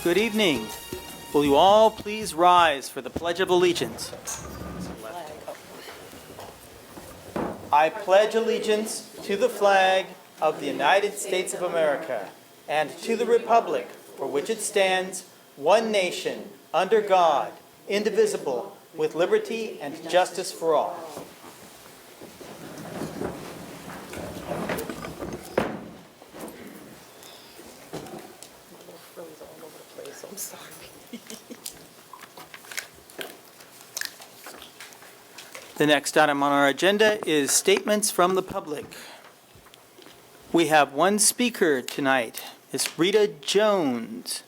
Good evening. Will you all please rise for the Pledge of Allegiance? I pledge allegiance to the flag of the United States of America and to the republic for which it stands, one nation, under God, indivisible, with liberty and justice for all. I'm sorry. The next item on our agenda is statements from the public. We have one speaker tonight, Ms. Rita Jones.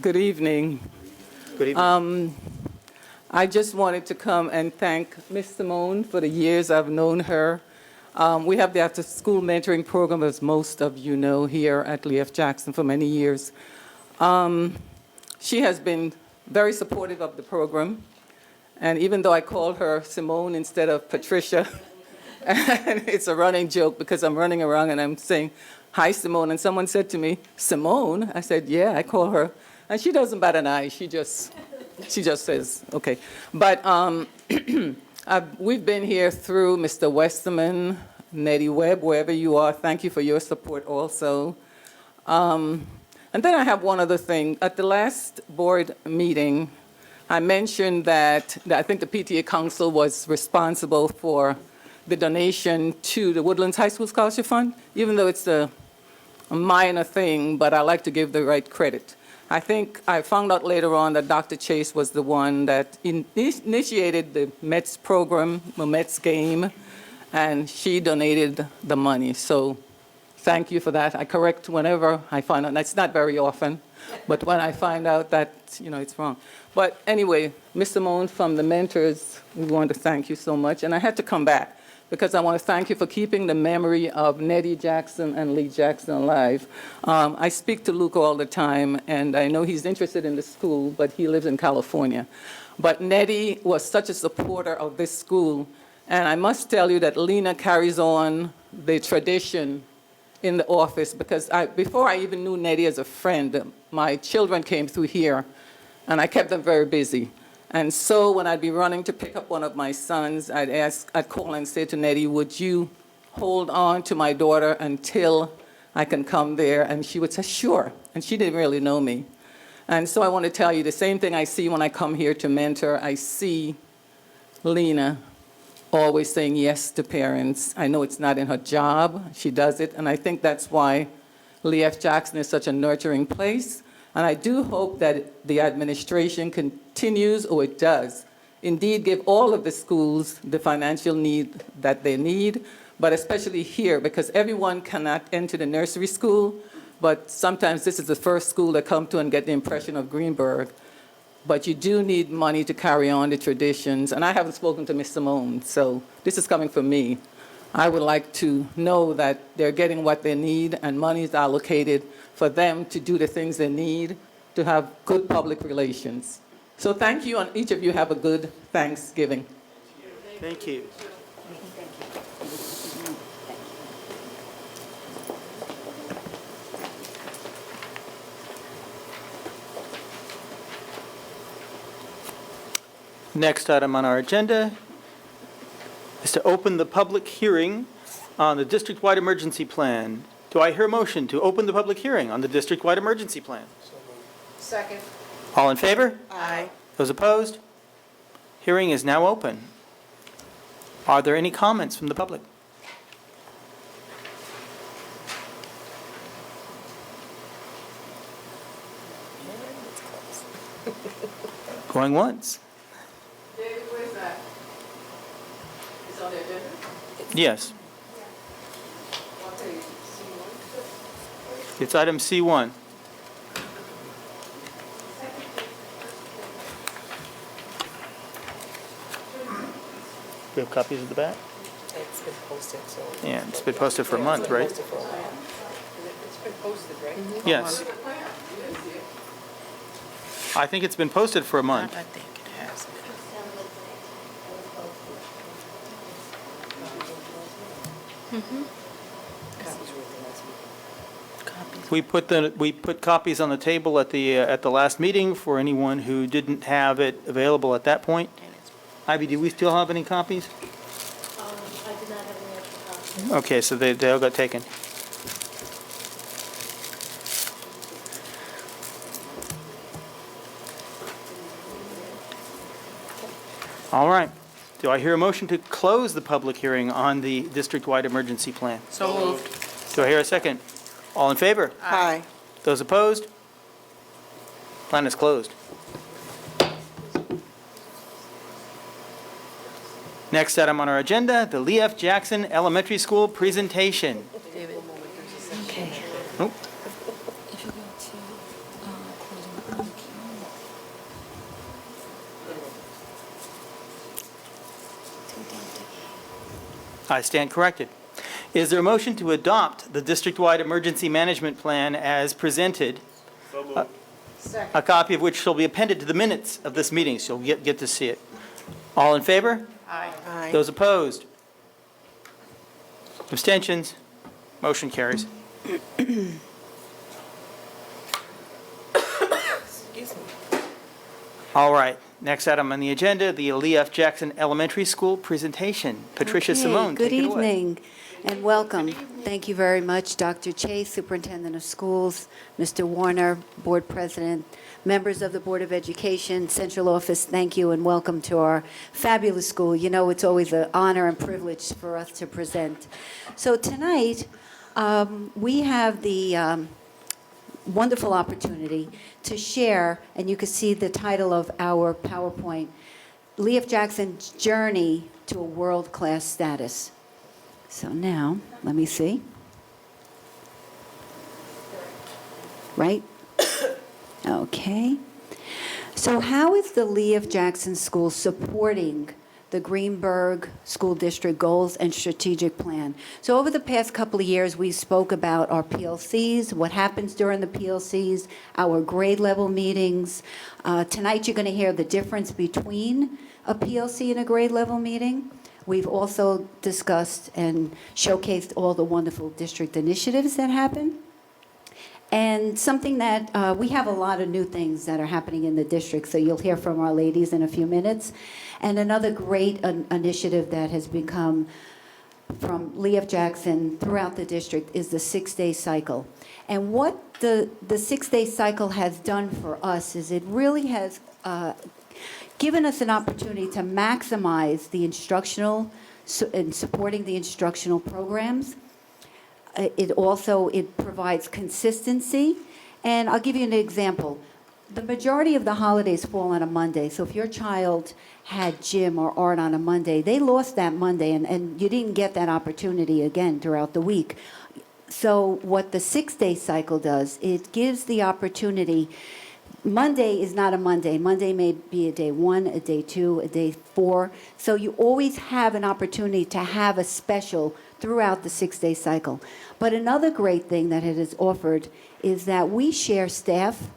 Good evening. Good evening. I just wanted to come and thank Miss Simone for the years I've known her. We have the after-school mentoring program, as most of you know, here at Lee F. Jackson for many years. She has been very supportive of the program, and even though I call her Simone instead of Patricia, and it's a running joke because I'm running around and I'm saying, "Hi, Simone," and someone said to me, "Simone?" I said, "Yeah, I call her," and she doesn't bat an eye. She just says, okay. But we've been here through Mr. Westerman, Nettie Webb, wherever you are. Thank you for your support also. And then I have one other thing. At the last board meeting, I mentioned that I think the PTA Council was responsible for the donation to the Woodlands High School Scholarship Fund, even though it's a minor thing, but I like to give the right credit. I think I found out later on that Dr. Chase was the one that initiated the Mets program, the Mets game, and she donated the money. So thank you for that. I correct whenever I find out. That's not very often, but when I find out that, it's wrong. But anyway, Ms. Simone from the mentors, we want to thank you so much. And I had to come back because I want to thank you for keeping the memory of Nettie Jackson and Lee Jackson alive. I speak to Luke all the time, and I know he's interested in the school, but he lives in California. But Nettie was such a supporter of this school, and I must tell you that Lena carries on the tradition in the office, because before I even knew Nettie as a friend, my children came through here, and I kept them very busy. And so when I'd be running to pick up one of my sons, I'd call and say to Nettie, "Would you hold on to my daughter until I can come there?" And she would say, "Sure." And she didn't really know me. And so I want to tell you the same thing I see when I come here to mentor. I see Lena always saying yes to parents. I know it's not in her job. She does it. And I think that's why Lee F. Jackson is such a nurturing place. And I do hope that the administration continues, or it does, indeed give all of the schools the financial need that they need, but especially here, because everyone cannot enter the nursery school, but sometimes this is the first school they come to and get the impression of Greenburgh. But you do need money to carry on the traditions. And I haven't spoken to Ms. Simone, so this is coming from me. I would like to know that they're getting what they need and money is allocated for them to do the things they need to have good public relations. So thank you, and each of you have a good Thanksgiving. Thank you. Next item on our agenda is to open the public hearing on the district-wide emergency plan. Do I hear a motion to open the public hearing on the district-wide emergency plan? Second. All in favor? Aye. Those opposed? Hearing is now open. Are there any comments from the public? Going once? David, where's that? It's on the agenda? Yes. Okay, It's item C1. We have copies of the back? It's been posted, so. Yeah, it's been posted for a month, right? It's been posted, right? Yes. I think it's been posted for a month. I think it has been. Copies were at the last meeting. We put copies on the table at the last meeting for anyone who didn't have it available at that point. Ivy, do we still have any copies? I did not have any extra copies. Okay, so they all got taken. All right. Do I hear a motion to close the public hearing on the district-wide emergency plan? So moved. Do I hear a second? All in favor? Aye. Those opposed? Plan is closed. Next item on our agenda, the Lee F. Jackson Elementary School presentation. Okay. Oh, If you go to closing the public hearing. To adopt it. I stand corrected. Is there a motion to adopt the district-wide emergency management plan as presented? Second. A copy of which shall be appended to the minutes of this meeting, so you'll get to see it. All in favor? Aye. Those opposed? Abstentions? Motion carries. Excuse me. All right, next item on the agenda, the Lee F. Jackson Elementary School presentation. Patricia Okay, Simone, take it away. Good evening and welcome. Thank you very much, Dr. Chase, Superintendent of Schools, Mr. Warner, Board President, members of the Board of Education, Central Office, thank you and welcome to our fabulous school. You know, it's always an honor and privilege for us to present. So tonight, we have the wonderful opportunity to share, and you can see the title of our PowerPoint, Lee F. Jackson's Journey to a World-Class Status. So now, let me see. Right? Okay. So how is the Lee F. Jackson School supporting the Greenburgh School District goals and strategic plan? So over the past couple of years, we spoke about our PLCs, what happens during the PLCs, our grade level meetings. Tonight, you're going to hear the difference between a PLC and a grade level meeting. We've also discussed and showcased all the wonderful district initiatives that happen. And something that we have a lot of new things that are happening in the district, so you'll hear from our ladies in a few minutes. And another great initiative that has become from Lee F. Jackson throughout the district is the 6-day cycle. And what the 6-day cycle has done for us is it really has given us an opportunity to maximize the instructional and supporting the instructional programs. It provides consistency. And I'll give you an example. The majority of the holidays fall on a Monday. So if your child had gym or art on a Monday, they lost that Monday, and you didn't get that opportunity again throughout the week. So what the 6-day cycle does, it gives the opportunity. Monday is not a Monday. Monday may be a day 1, a day 2, a day 4. So you always have an opportunity to have a special throughout the 6-day cycle. But another great thing that it has offered is that we share staff.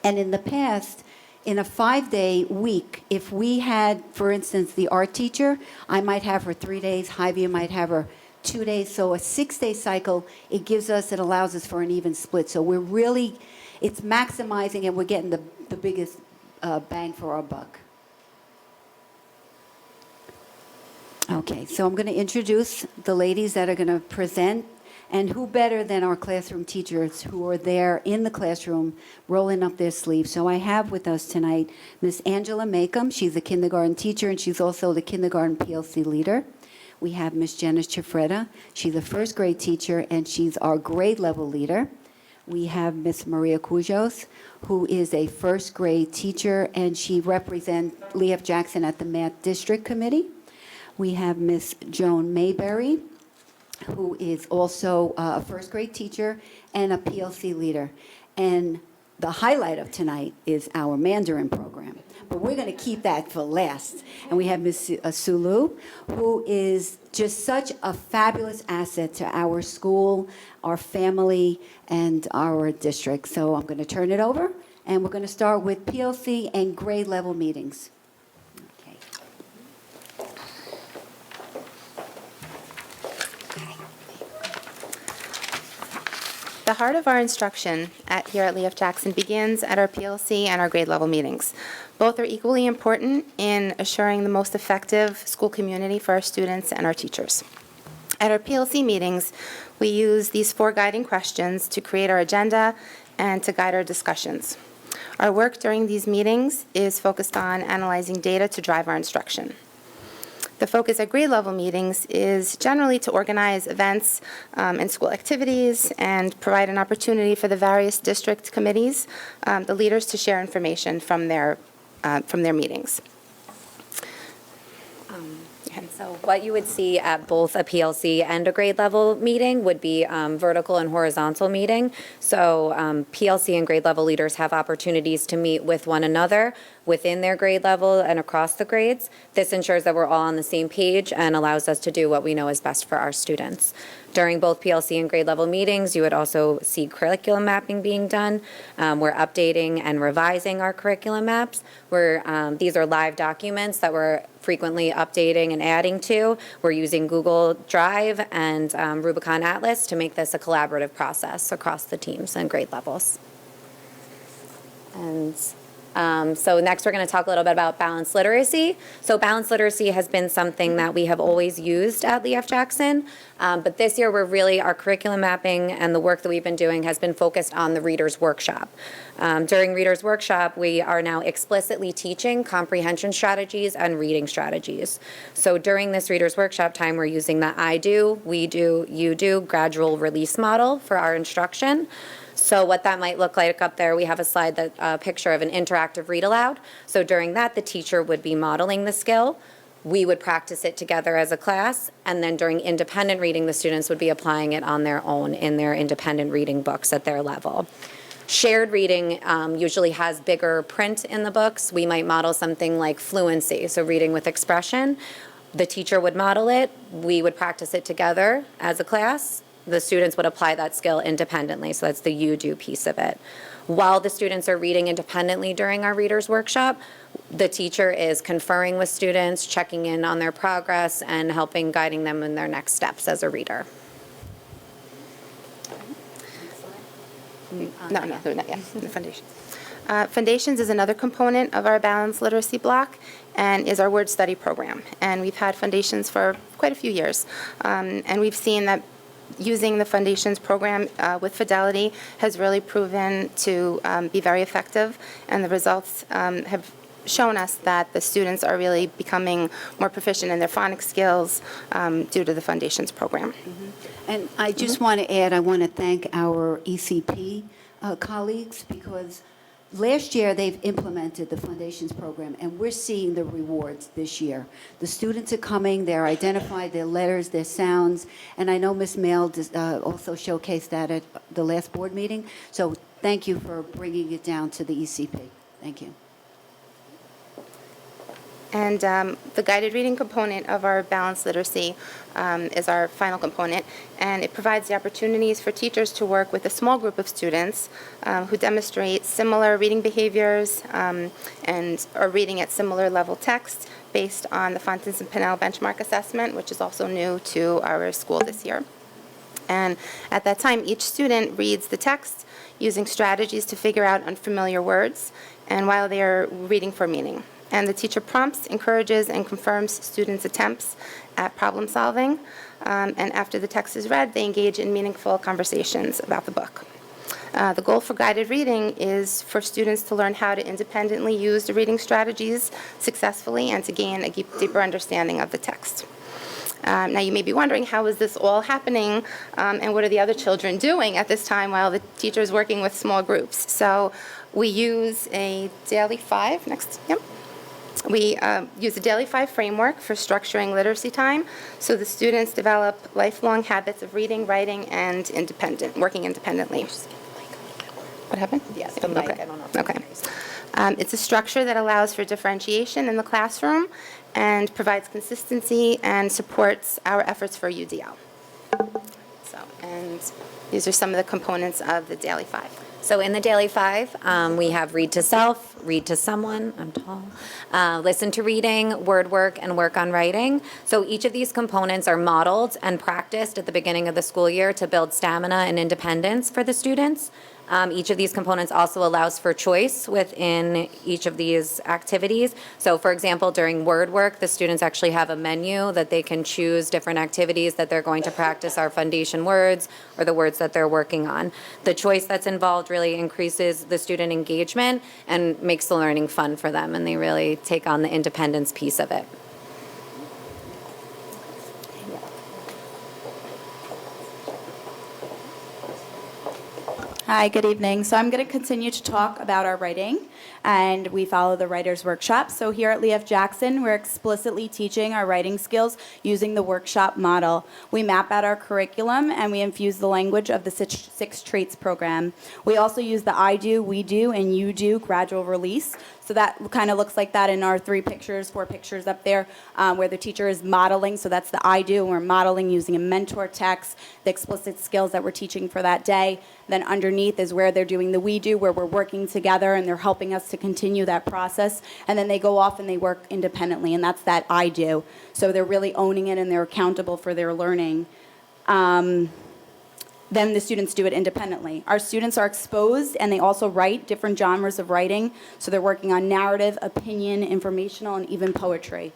And in the past, in a 5-day week, if we had, for instance, the art teacher, I might have her 3 days, Hyvia might have her 2 days. So a 6-day cycle, it allows us for an even split. So we're really, it's maximizing and we're getting the biggest bang for our buck. Okay, so I'm going to introduce the ladies that are going to present. And who better than our classroom teachers who are there in the classroom rolling up their sleeves. So I have with us tonight Miss Angela Macomb. She's a kindergarten teacher, and she's also the kindergarten PLC leader. We have Miss Janice Chifreda. She's a first grade teacher, and she's our grade level leader. We have Miss Maria Cujos, who is a first grade teacher, and she represents Lee F. Jackson at the Math District Committee. We have Miss Joan Mayberry, who is also a first grade teacher and a PLC leader. And the highlight of tonight is our Mandarin program. But we're going to keep that for last. And we have Ms. Sulu, who is just such a fabulous asset to our school, our family, and our district. So I'm going to turn it over, and we're going to start with PLC and grade level meetings. Okay. The heart of our instruction here at Lee F. Jackson begins at our PLC and our grade level meetings. Both are equally important in assuring the most effective school community for our students and our teachers. At our PLC meetings, we use these 4 guiding questions to create our agenda and to guide our discussions. Our work during these meetings is focused on analyzing data to drive our instruction. The focus at grade level meetings is generally to organize events and school activities and provide an opportunity for the various district committees, the leaders, to share information from their meetings. So what you would see at both a PLC and a grade level meeting would be vertical and horizontal meeting. So PLC and grade level leaders have opportunities to meet with one another within their grade level and across the grades. This ensures that we're all on the same page and allows us to do what we know is best for our students. During both PLC and grade level meetings, you would also see curriculum mapping being done. We're updating and revising our curriculum maps. These are live documents that we're frequently updating and adding to. We're using Google Drive and Rubicon Atlas to make this a collaborative process across the teams and grade levels. And so next we're going to talk a little bit about balanced literacy. So balanced literacy has been something that we have always used at Lee F. Jackson, but this year our curriculum mapping and the work that we've been doing has been focused on the Reader's Workshop. During Reader's Workshop, we are now explicitly teaching comprehension strategies and reading strategies. So during this Reader's Workshop time, we're using the I do, we do, you do gradual release model for our instruction. So what that might look like up there, we have a slide that a picture of an interactive read aloud. So during that, the teacher would be modeling the skill. We would practice it together as a class, and then during independent reading, the students would be applying it on their own in their independent reading books at their level. Shared reading usually has bigger print in the books. We might model something like fluency, so reading with expression. The teacher would model it. We would practice it together as a class. The students would apply that skill independently, so that's the you do piece of it. While the students are reading independently during our Reader's Workshop, the teacher is conferring with students, checking in on their progress, and guiding them in their next steps as a reader. No, not yet. The foundations. Foundations is another component of our balanced literacy block and is our word study program. And we've had Foundations for quite a few years. And we've seen that using the Foundations program with fidelity has really proven to be very effective, and the results have shown us that the students are really becoming more proficient in their phonics skills due to the Foundations program. And I just want to add, I want to thank our ECP colleagues, because last year they've implemented the Foundations program, and we're seeing the rewards this year. The students are coming, they're identified, their letters, their sounds, and I know Ms. Mail also showcased that at the last board meeting. So thank you for bringing it down to the ECP. Thank you. And the guided reading component of our balanced literacy is our final component, and it provides the opportunities for teachers to work with a small group of students who demonstrate similar reading behaviors and are reading at similar level text based on the Fountains and Pinnell benchmark assessment, which is also new to our school this year. And at that time, each student reads the text using strategies to figure out unfamiliar words, and while they are reading for meaning. And the teacher prompts, encourages, and confirms students' attempts at problem solving. And after the text is read, they engage in meaningful conversations about the book. The goal for guided reading is for students to learn how to independently use the reading strategies successfully and to gain a deeper understanding of the text. Now you may be wondering, how is this all happening and what are the other children doing at this time while the teacher is working with small groups? So we use a daily 5, We use a daily 5 framework for structuring literacy time, so the students develop lifelong habits of reading, writing, and working independently. What happened? Yes, the mic. Okay. I don't know if Okay. It's a structure that allows for differentiation in the classroom and provides consistency and supports our efforts for UDL. And these are some of the components of the daily 5. So in the Daily Five, we have read to self, read to someone, I'm tall, listen to reading, word work, and work on writing. So each of these components are modeled and practiced at the beginning of the school year to build stamina and independence for the students. Each of these components also allows for choice within each of these activities. So for example, during word work, the students actually have a menu that they can choose different activities that they're going to practice our foundation words or the words that they're working on. The choice that's involved really increases the student engagement and makes the learning fun for them, and they really take on the independence piece of it. Hi, good evening. So I'm going to continue to talk about our writing, and we follow the Writer's Workshop. So here at Lee F. Jackson, we're explicitly teaching our writing skills using the workshop model. We map out our curriculum, and we infuse the language of the Six Traits program. We also use the I do, we do, and you do gradual release. So that kind of looks like that in our 4 pictures up there, where the teacher is modeling. So that's the I do, and we're modeling using a mentor text, the explicit skills that we're teaching for that day. Then underneath is where they're doing the we do, where we're working together and they're helping us to continue that process. And then they go off and they work independently, and that's that I do. So they're really owning it and they're accountable for their learning. Then the students do it independently. Our students are exposed, and they also write different genres of writing. So they're working on narrative, opinion, informational, and even poetry.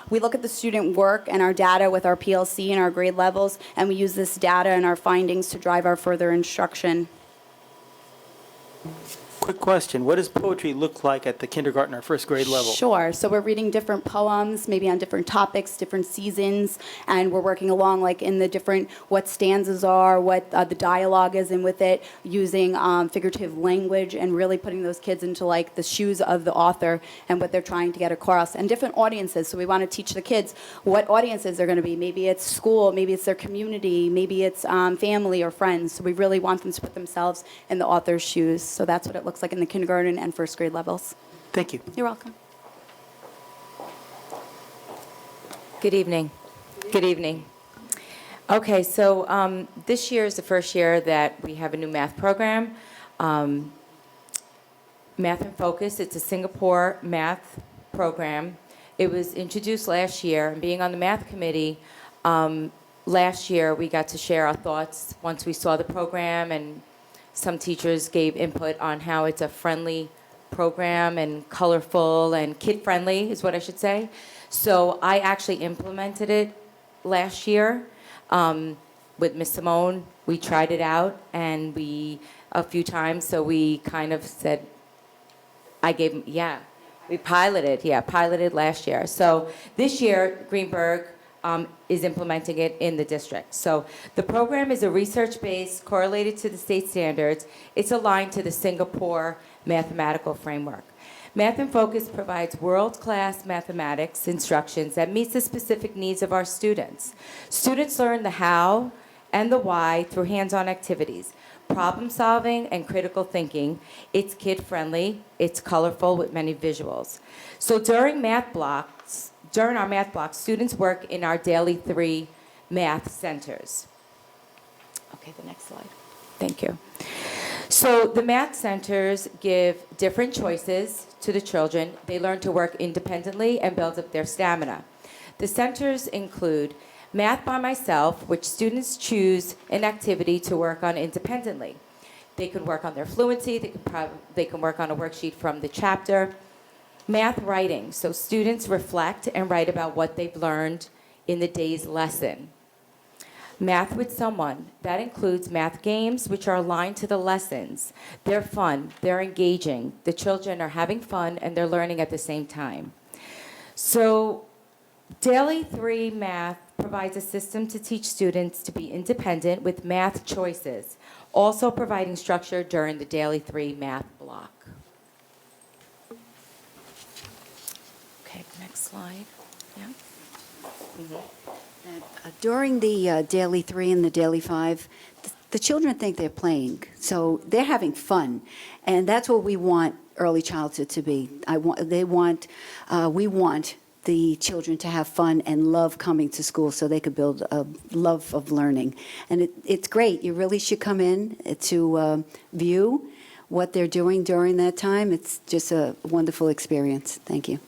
We look at the student work and our data with our PLC and our grade levels, and we use this data and our findings to drive our further instruction. Quick question. What does poetry look like at the kindergarten or first grade level? Sure. So we're reading different poems, maybe on different topics, different seasons, and we're working along like in the different, what stanzas are, what the dialogue is, and with it, using figurative language and really putting those kids into like the shoes of the author and what they're trying to get across, and different audiences. So we want to teach the kids what audiences they're going to be. Maybe it's school, maybe it's their community, maybe it's family or friends. So we really want them to put themselves in the author's shoes. So that's what it looks like in the kindergarten and first grade levels. Thank you. You're welcome. Good evening. Good evening. Okay, so this year is the first year that we have a new math program. Math in Focus, it's a Singapore math program. It was introduced last year, and being on the math committee, last year we got to share our thoughts once we saw the program, and some teachers gave input on how it's a friendly program and colorful and kid-friendly is what I should say. So I actually implemented it last year with Miss Simone. We tried it out and a few times, so we kind of said, we piloted last year. So this year, Greenburgh is implementing it in the district. So the program is a research-based, correlated to the state standards. It's aligned to the Singapore mathematical framework. Math in Focus provides world-class mathematics instructions that meets the specific needs of our students. Students learn the how and the why through hands-on activities, problem solving and critical thinking. It's kid-friendly, it's colorful with many visuals. So during our math blocks, students work in our Daily 3 math centers. Okay, the next slide. Thank you. So the math centers give different choices to the children. They learn to work independently and build up their stamina. The centers include Math by Myself, which students choose an activity to work on independently. They can work on their fluency, they can work on a worksheet from the chapter. Math writing, so students reflect and write about what they've learned in the day's lesson. Math with Someone, that includes math games which are aligned to the lessons. They're fun, they're engaging, the children are having fun and they're learning at the same time. So Daily 3 Math provides a system to teach students to be independent with math choices, also providing structure during the Daily 3 Math block. Okay, next slide. Yeah. During the Daily 3 and the Daily 5, the children think they're playing, so they're having fun, and that's what we want early childhood to be. We want the children to have fun and love coming to school so they could build a love of learning. And it's great. You really should come in to view what they're doing during that time. It's just a wonderful experience. Thank you.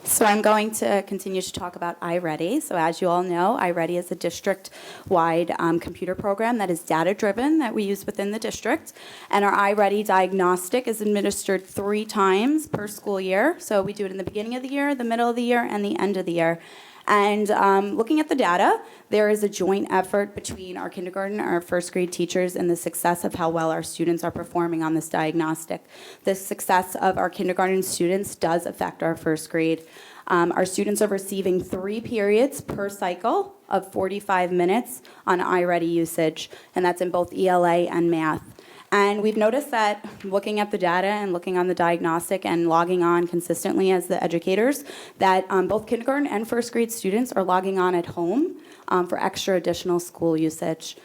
So I'm going to continue to talk about iReady. So as you all know, iReady is a district-wide computer program that is data-driven that we use within the district. And our iReady diagnostic is administered 3 times per school year. So we do it in the beginning of the year, the middle of the year, and the end of the year. And looking at the data, there is a joint effort between our kindergarten and our first grade teachers in the success of how well our students are performing on this diagnostic. The success of our kindergarten students does affect our first grade. Our students are receiving 3 periods per cycle of 45 minutes on iReady usage, and that's in both ELA and math. And we've noticed that looking at the data and looking on the diagnostic and logging on consistently as the educators, that both kindergarten and first grade students are logging on at home for extra additional school usage.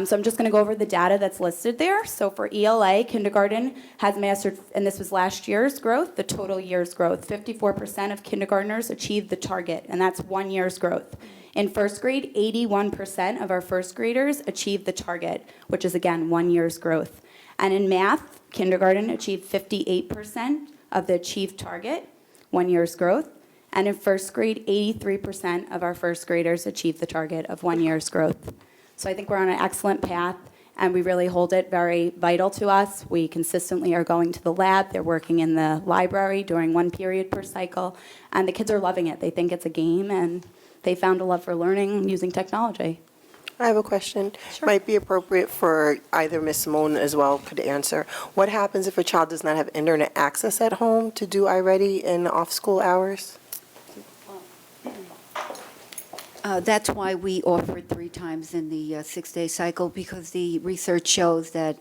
So I'm just going to go over the data that's listed there. So for ELA, kindergarten has mastered, and this was last year's growth, the total year's growth. 54% of kindergartners achieved the target, and that's 1 year's growth. In first grade, 81% of our first graders achieved the target, which is, again, 1 year's growth. And in math, kindergarten achieved 58% of the achieved target, 1 year's growth. And in first grade, 83% of our first graders achieved the target of 1 year's growth. So I think we're on an excellent path, and we really hold it very vital to us. We consistently are going to the lab. They're working in the library during 1 period per cycle, and the kids are loving it. They think it's a game, and they found a love for learning using technology. I have a question. Sure. Might be appropriate for either Ms. Simone as well could answer. What happens if a child does not have internet access at home to do iReady in off-school hours? That's why we offer it 3 times in the 6-day cycle, because the research shows that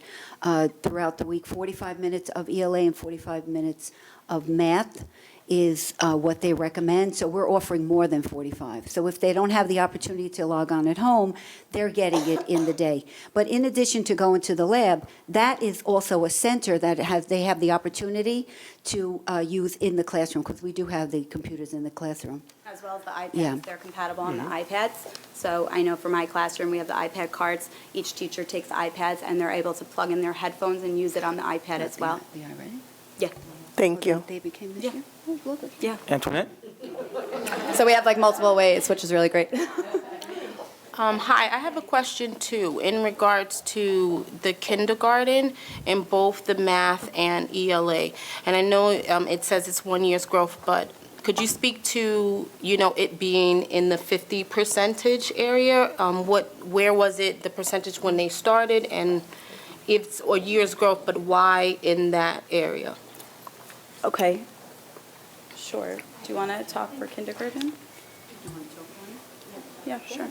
throughout the week, 45 minutes of ELA and 45 minutes of math is what they recommend. So we're offering more than 45. So if they don't have the opportunity to log on at home, they're getting it in the day. But in addition to going to the lab, that is also a center that they have the opportunity to use in the classroom, because we do have the computers in the classroom. As well as the iPads. Yeah. They're compatible on the iPads. So I know for my classroom, we have the iPad cards. Each teacher takes iPads, and they're able to plug in their headphones and use it on the iPad as well. The iReady? Yeah. Thank you. They became this Yeah. year? Oh, lovely. Yeah. Antoinette? So we have like multiple ways, which is really great. Hi, I have a question too, in regards to the kindergarten in both the math and ELA. And I know it says it's 1 year's growth, but could you speak to, it being in the 50% area? Where was it, the percentage when they started, and if, or year's growth, but why in that area? Okay. Sure. Do you want to talk for kindergarten? Yeah, sure.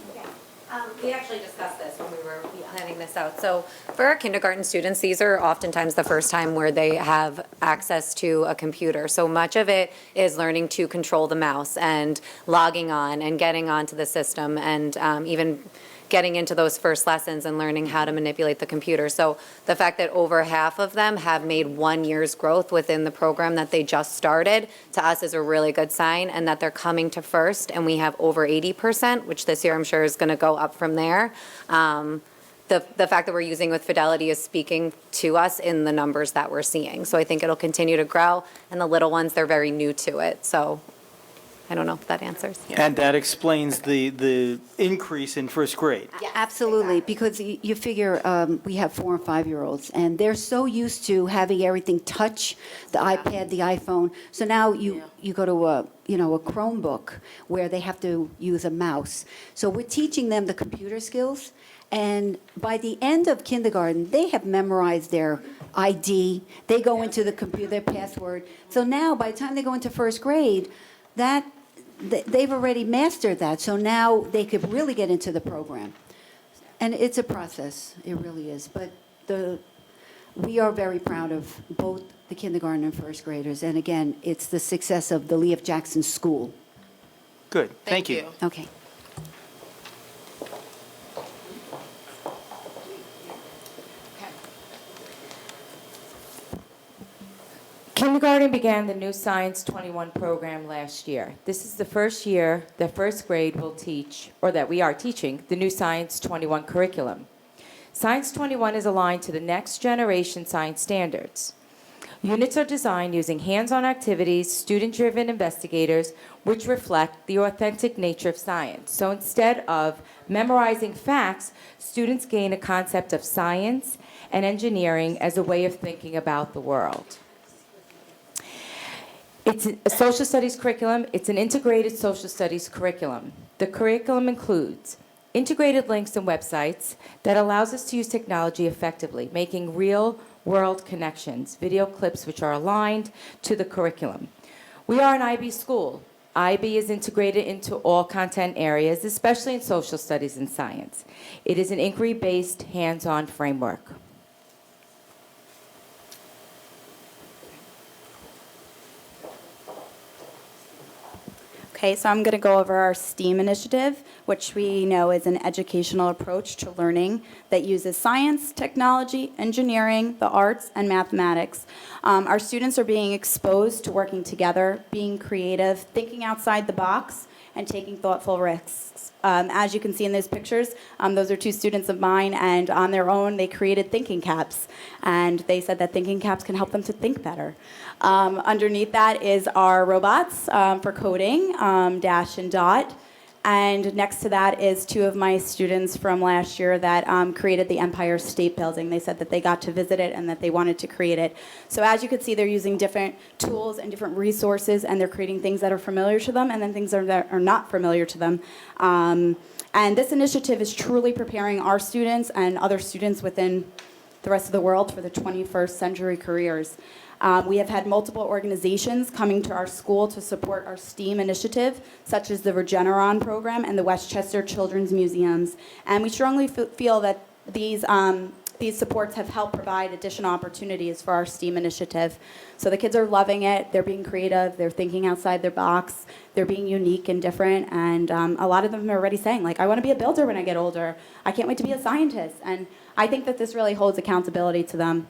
We actually discussed this when we were planning this out. So for our kindergarten students, these are oftentimes the first time where they have access to a computer. So much of it is learning to control the mouse and logging on and getting onto the system, and even getting into those first lessons and learning how to manipulate the computer. So the fact that over half of them have made 1 year's growth within the program that they just started, to us is a really good sign, and that they're coming to first, and we have over 80%, which this year I'm sure is going to go up from there. The fact that we're using with Fidelity is speaking to us in the numbers that we're seeing. So I think it'll continue to grow, and the little ones, they're very new to it. So I don't know if that answers. And that explains the increase in first grade. Absolutely, because you figure we have 4 and 5-year-olds, and they're so used to having everything touch, the iPad, the iPhone. So now you go to a Chromebook where they have to use a mouse. So we're teaching them the computer skills, and by the end of kindergarten, they have memorized their ID. They go into the computer, their password. So now, by the time they go into first grade, they've already mastered that, so now they could really get into the program. And it's a process, it really is. But we are very proud of both the kindergarten and first graders. And again, it's the success of the Lee F. Jackson School. Good, thank you. Okay. Kindergarten began the new Science 21 program last year. This is the first year that first grade will teach, or that we are teaching, the new Science 21 curriculum. Science 21 is aligned to the next generation science standards. Units are designed using hands-on activities, student-driven investigators, which reflect the authentic nature of science. So instead of memorizing facts, students gain a concept of science and engineering as a way of thinking about the world. It's a social studies curriculum. It's an integrated social studies curriculum. The curriculum includes integrated links and websites that allows us to use technology effectively, making real-world connections, video clips which are aligned to the curriculum. We are an IB school. IB is integrated into all content areas, especially in social studies and science. It is an inquiry-based, hands-on framework. Okay, so I'm going to go over our STEAM initiative, which we know is an educational approach to learning that uses science, technology, engineering, the arts, and mathematics. Our students are being exposed to working together, being creative, thinking outside the box, and taking thoughtful risks. As you can see in those pictures, those are two students of mine, and on their own, they created thinking caps. And they said that thinking caps can help them to think better. Underneath that is our robots for coding, Dash and Dot. And next to that is two of my students from last year that created the Empire State Building. They said that they got to visit it and that they wanted to create it. So as you can see, they're using different tools and different resources, and they're creating things that are familiar to them and then things that are not familiar to them. And this initiative is truly preparing our students and other students within the rest of the world for the 21st century careers. We have had multiple organizations coming to our school to support our STEAM initiative, such as the Regeneron program and the Westchester Children's Museums. And we strongly feel that these supports have helped provide additional opportunities for our STEAM initiative. So the kids are loving it. They're being creative. They're thinking outside their box. They're being unique and different. And a lot of them are already saying, like, I want to be a builder when I get older. I can't wait to be a scientist. And I think that this really holds accountability to them.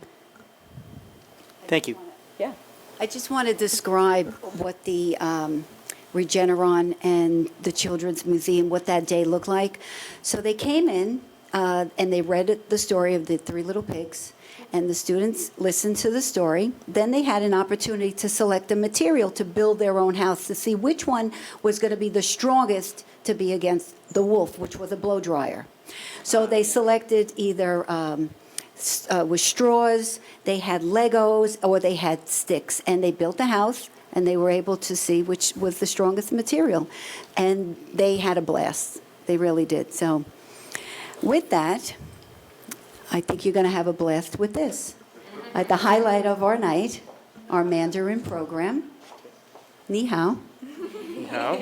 Thank you. Yeah. I just want to describe what the Regeneron and the Children's Museum, what that day looked like. So they came in and they read the story of the Three Little Pigs, and the students listened to the story. Then they had an opportunity to select a material to build their own house to see which one was going to be the strongest to be against the wolf, which was a blow dryer. So they selected either with straws, they had Legos, or they had sticks, and they built a house, and they were able to see which was the strongest material. And they had a blast. They really did. So with that, I think you're going to have a blast with this. At the highlight of our night, our Mandarin program. Ni hao. Ni hao.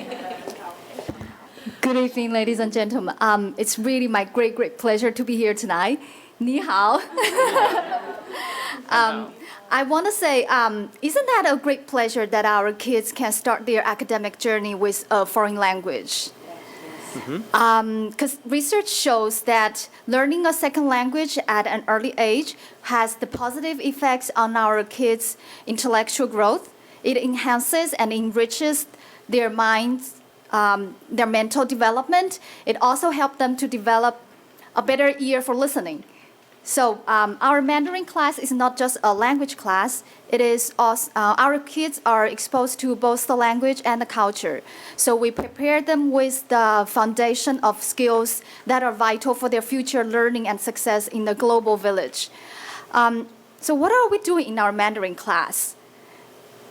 Good evening, ladies and gentlemen. It's really my great pleasure to be here tonight. Ni hao. I want to say, isn't that a great pleasure that our kids can start their academic journey with a foreign language? Because research shows that learning a second language at an early age has the positive effects on our kids' intellectual growth. It enhances and enriches their minds, their mental development. It also helps them to develop a better ear for listening. So our Mandarin class is not just a language class. It is also, our kids are exposed to both the language and the culture. So we prepare them with the foundation of skills that are vital for their future learning and success in the global village. So what are we doing in our Mandarin class?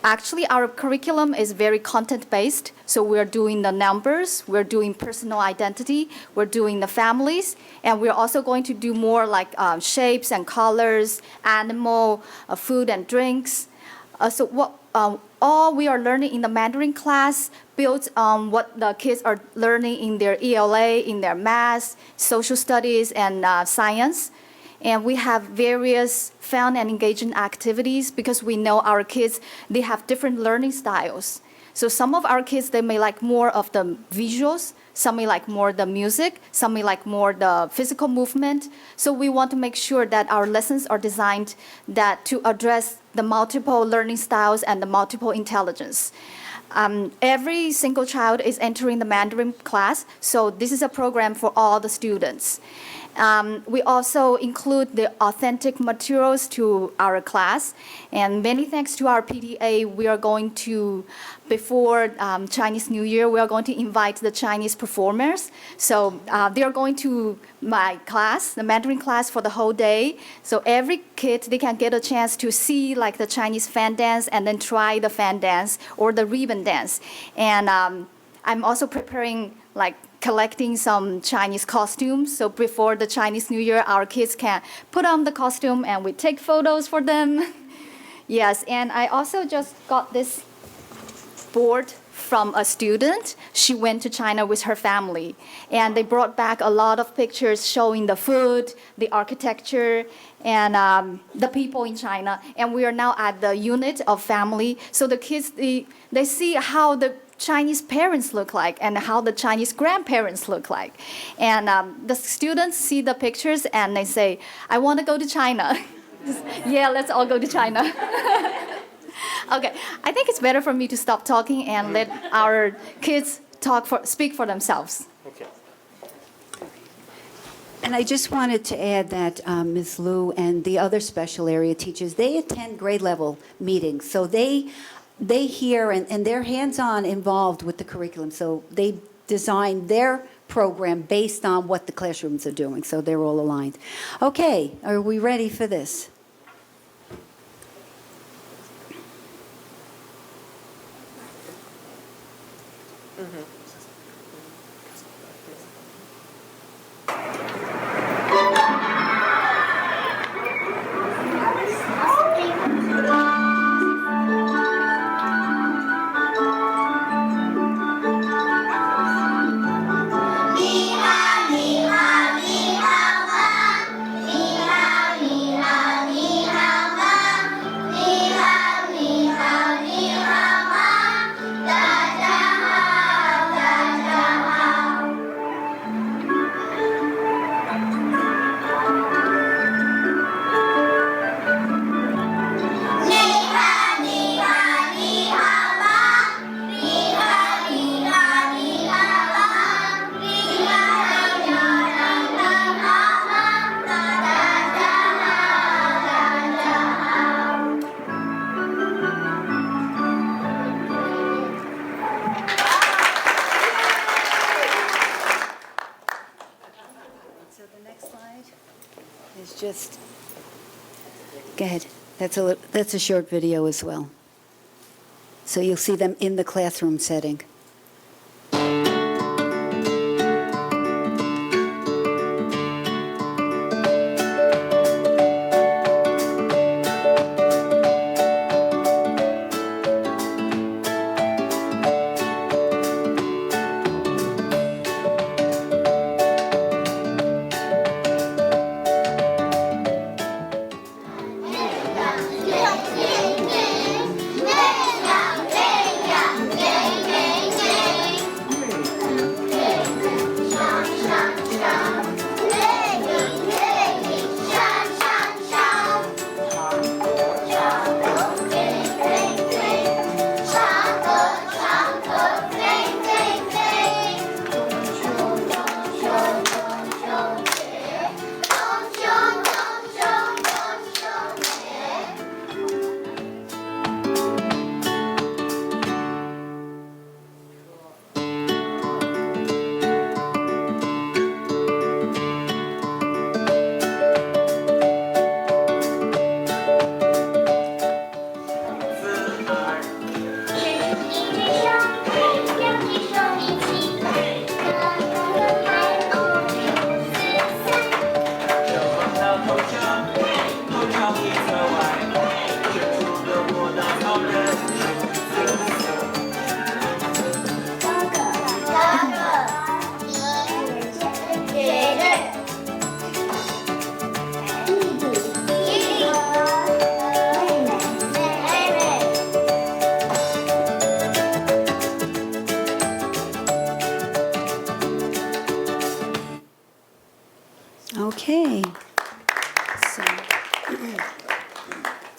Actually, our curriculum is very content-based. So we're doing the numbers, we're doing personal identity, we're doing the families, and we're also going to do more like shapes and colors, animal, food and drinks. So what all we are learning in the Mandarin class builds on what the kids are learning in their ELA, in their math, social studies, and science. And we have various fun and engaging activities because we know our kids, they have different learning styles. So some of our kids, they may like more of the visuals, some may like more the music, some may like more the physical movement. So we want to make sure that our lessons are designed that to address the multiple learning styles and the multiple intelligence. Every single child is entering the Mandarin class, so this is a program for all the students. We also include the authentic materials to our class, and many thanks to our PTA, we are going to, before Chinese New Year, we are going to invite the Chinese performers. So they are going to my class, the Mandarin class, for the whole day. So every kid, they can get a chance to see like the Chinese fan dance and then try the fan dance or the ribbon dance. And I'm also preparing like collecting some Chinese costumes. So before the Chinese New Year, our kids can put on the costume and we take photos for them. Yes, and I also just got this board from a student. She went to China with her family, and they brought back a lot of pictures showing the food, the architecture, and the people in China. And we are now at the unit of family, so the kids, they see how the Chinese parents look like and how the Chinese grandparents look like. And the students see the pictures and they say, I want to go to China. Yeah, let's all go to China. Okay, I think it's better for me to stop talking and let our kids speak for themselves. Okay. And I just wanted to add that Ms. Liu and the other special area teachers, they attend grade level meetings. So they hear and they're hands-on involved with the curriculum. So they design their program based on what the classrooms are doing. So they're all aligned. Okay, are we ready for this? Just go ahead. That's a short video as well. So you'll see them in the classroom setting.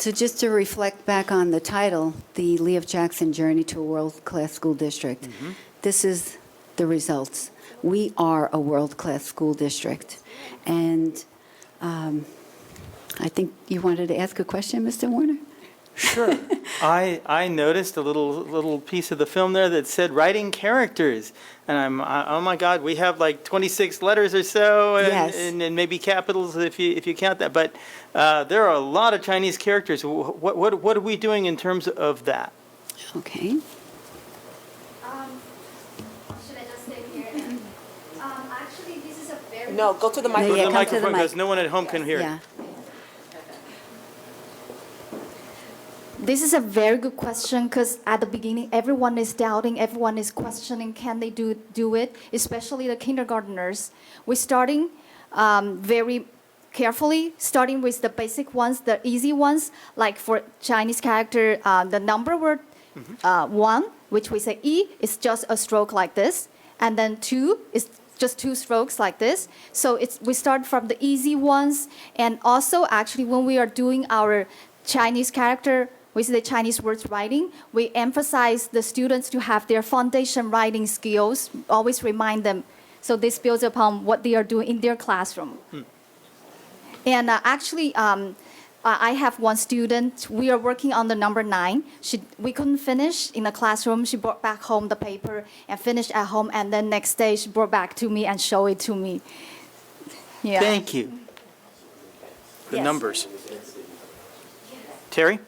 So just to reflect back on the title, the Lee F. Jackson Journey to a World-Class School District, this is the results. We are a world-class school district. And I think you wanted to ask a question, Mr. Warner? Sure. I noticed a little piece of the film there that said writing characters, and oh my God, we have like 26 letters or so, and, Yes. and maybe capitals if you count that. But there are a lot of Chinese characters. What are we doing in terms of that? Okay. Should I just stay here? Actually, this is a very No, go to the No, microphone. yeah, the come to the microphone, mic. because no one at home can hear it. Yeah. This is a very good question because at the beginning, everyone is doubting, everyone is questioning, can they do it? Especially the kindergartners. We're starting very carefully, starting with the basic ones, the easy ones, like for Chinese character, the number word 1, which we say E, is just a stroke like this, and then 2 is just 2 strokes like this. So we start from the easy ones, and also actually when we are doing our Chinese character, with the Chinese words writing, we emphasize the students to have their foundation writing skills, always remind them. So this builds upon what they are doing in their classroom. And actually, I have one student, we are working on the number 9. We couldn't finish in the classroom. She brought back home the paper and finished at home, and then next day she brought back to me and showed it to me. Yeah. Thank you. The Yes. numbers. Terry?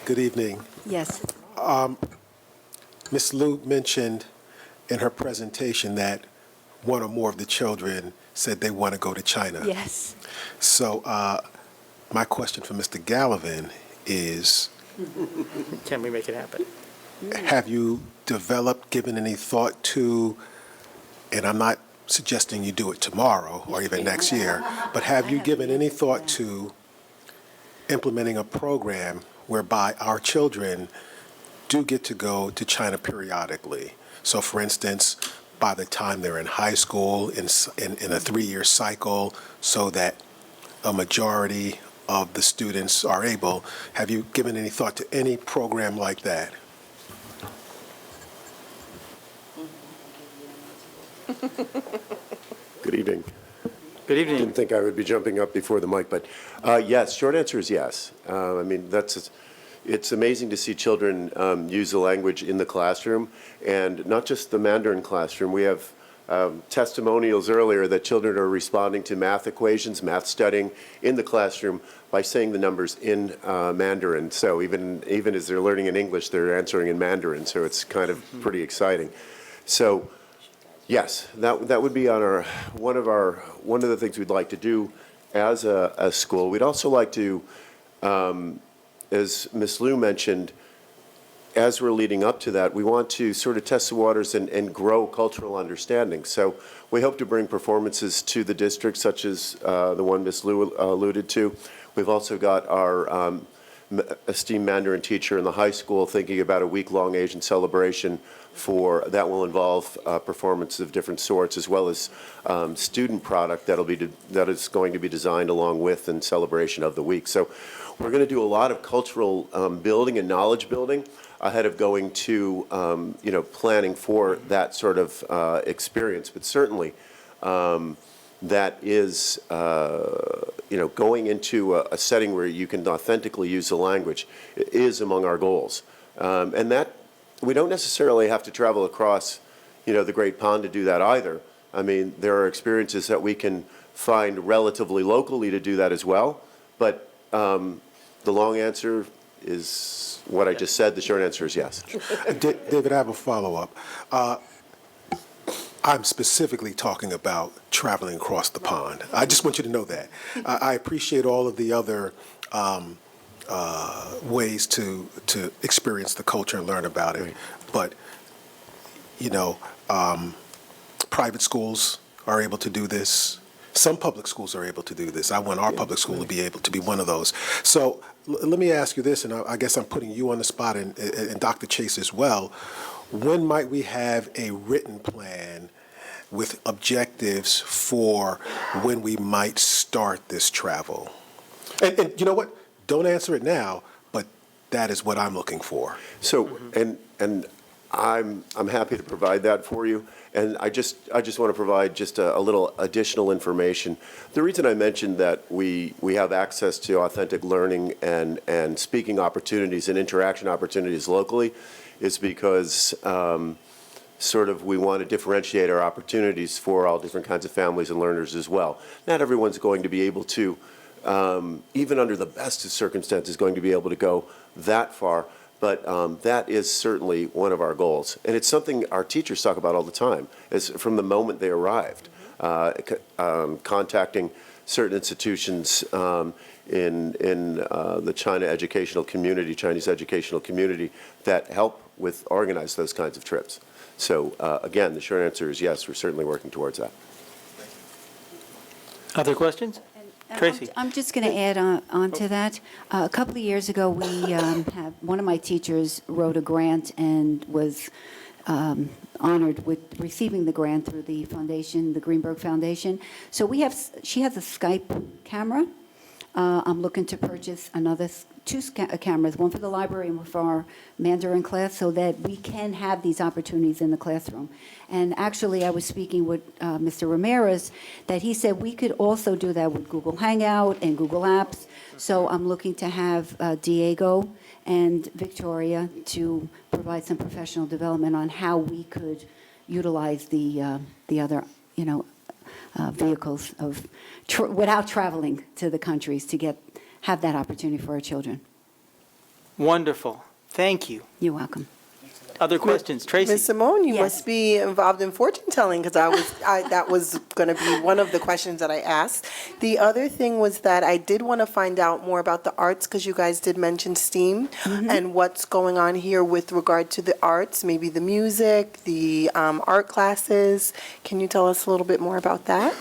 Good evening. Yes. Ms. Liu mentioned in her presentation that one or more of the children said they want to go to China. Yes. So my question for Mr. Gallivan is, Can we make it happen? have you developed, given any thought to, and I'm not suggesting you do it tomorrow or even next year, but have you given any thought to implementing a program whereby our children do get to go to China periodically? So for instance, by the time they're in high school, in a 3-year cycle, so that a majority of the students are able, have you given any thought to any program like that? Good evening. Good evening. Didn't think I would be jumping up before the mic, but yes, short answer is yes. I mean, it's amazing to see children use the language in the classroom, and not just the Mandarin classroom. We have testimonials earlier that children are responding to math equations, math studying in the classroom by saying the numbers in Mandarin. So even as they're learning in English, they're answering in Mandarin. So it's kind of pretty exciting. So yes, that would be on one of the things we'd like to do as a school. We'd also like to, as Ms. Liu mentioned, as we're leading up to that, we want to sort of test the waters and grow cultural understanding. So we hope to bring performances to the district, such as the one Ms. Liu alluded to. We've also got our esteemed Mandarin teacher in the high school thinking about a week-long Asian celebration that will involve performances of different sorts, as well as student product that is going to be designed along with in celebration of the week. So we're going to do a lot of cultural building and knowledge building ahead of going to planning for that sort of experience. But certainly that is going into a setting where you can authentically use the language is among our goals, and that. We don't necessarily have to travel across, the Great Pond to do that either. I mean, there are experiences that we can find relatively locally to do that as well. But the long answer is what I just said. The short answer is yes. David, I have a follow-up. I'm specifically talking about traveling across the pond. I just want you to know that. I appreciate all of the other ways to experience the culture and learn about it. Right. But, private schools are able to do this. Some public schools are able to do this. I want our public school to be able to be one of those. So let me ask you this, and I guess I'm putting you on the spot and Dr. Chase as well. When might we have a written plan with objectives for when we might start this travel? And you know what? Don't answer it now, but that is what I'm looking for. So, and I'm happy to provide that for you. And I just want to provide just a little additional information. The reason I mentioned that we have access to authentic learning and speaking opportunities and interaction opportunities locally is because sort of we want to differentiate our opportunities for all different kinds of families and learners as well. Not everyone's going to be able to, even under the best of circumstances, going to be able to go that far. But that is certainly one of our goals. And it's something our teachers talk about all the time, is from the moment they arrived, contacting certain institutions in the Chinese educational community that help with organize those kinds of trips. So again, the short answer is yes, we're certainly working towards that. Other questions? Tracy. I'm just going to add on to that. A couple of years ago, we have one of my teachers wrote a grant and was honored with receiving the grant through the foundation, the Greenburgh Foundation. So she has a Skype camera. I'm looking to purchase another two cameras, one for the library and one for our Mandarin class, so that we can have these opportunities in the classroom. And actually, I was speaking with Mr. Ramirez, that he said we could also do that with Google Hangout and Google Apps. So I'm looking to have Diego and Victoria to provide some professional development on how we could utilize the other, vehicles of without traveling to the countries to have that opportunity for our children. Wonderful. Thank you. You're welcome. Other questions? Tracy? Ms. Simone, you Yes. must be involved in fortune telling, because that was going to be one of the questions that I asked. The other thing was that I did want to find out more about the arts, because you guys did mention STEAM and what's going on here with regard to the arts, maybe the music, the art classes. Can you tell us a little bit more about that?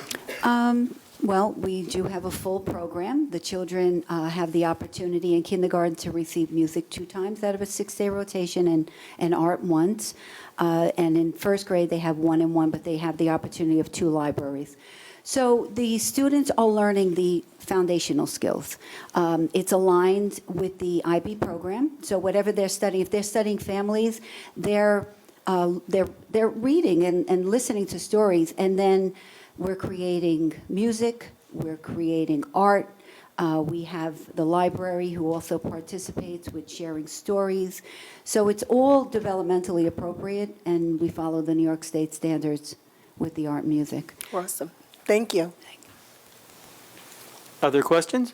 Well, we do have a full program. The children have the opportunity in kindergarten to receive music 2 times out of a 6-day rotation and art once. And in first grade, they have 1 and 1, but they have the opportunity of 2 libraries. So the students are learning the foundational skills. It's aligned with the IB program. So whatever they're studying, if they're studying families, they're reading and listening to stories, and then we're creating music, we're creating art. We have the library who also participates with sharing stories. So it's all developmentally appropriate, and we follow the New York State standards with the art and music. Awesome. Thank you. Other questions?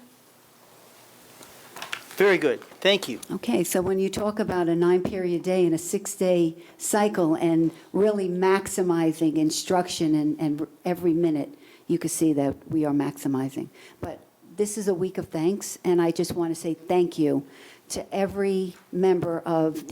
Very good. Thank you. Okay, so when you talk about a 9-period day and a 6-day cycle and really maximizing instruction and every minute, you can see that we are maximizing. But this is a week of thanks, and I just want to say thank you to every member of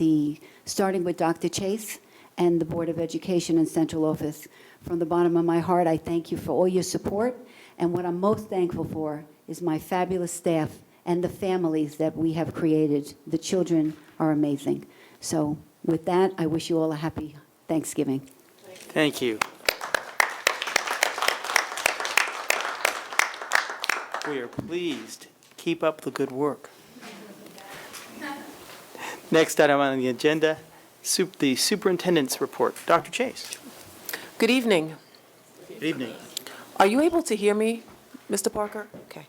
starting with Dr. Chase and the Board of Education and Central Office. From the bottom of my heart, I thank you for all your support, and what I'm most thankful for is my fabulous staff and the families that we have created. The children are amazing. So with that, I wish you all a happy Thanksgiving. Thank you. We are pleased. Keep up the good work. Next item on the agenda, the superintendent's report. Dr. Chase. Good evening. Good evening. Are you able to hear me, Mr. Parker? Okay.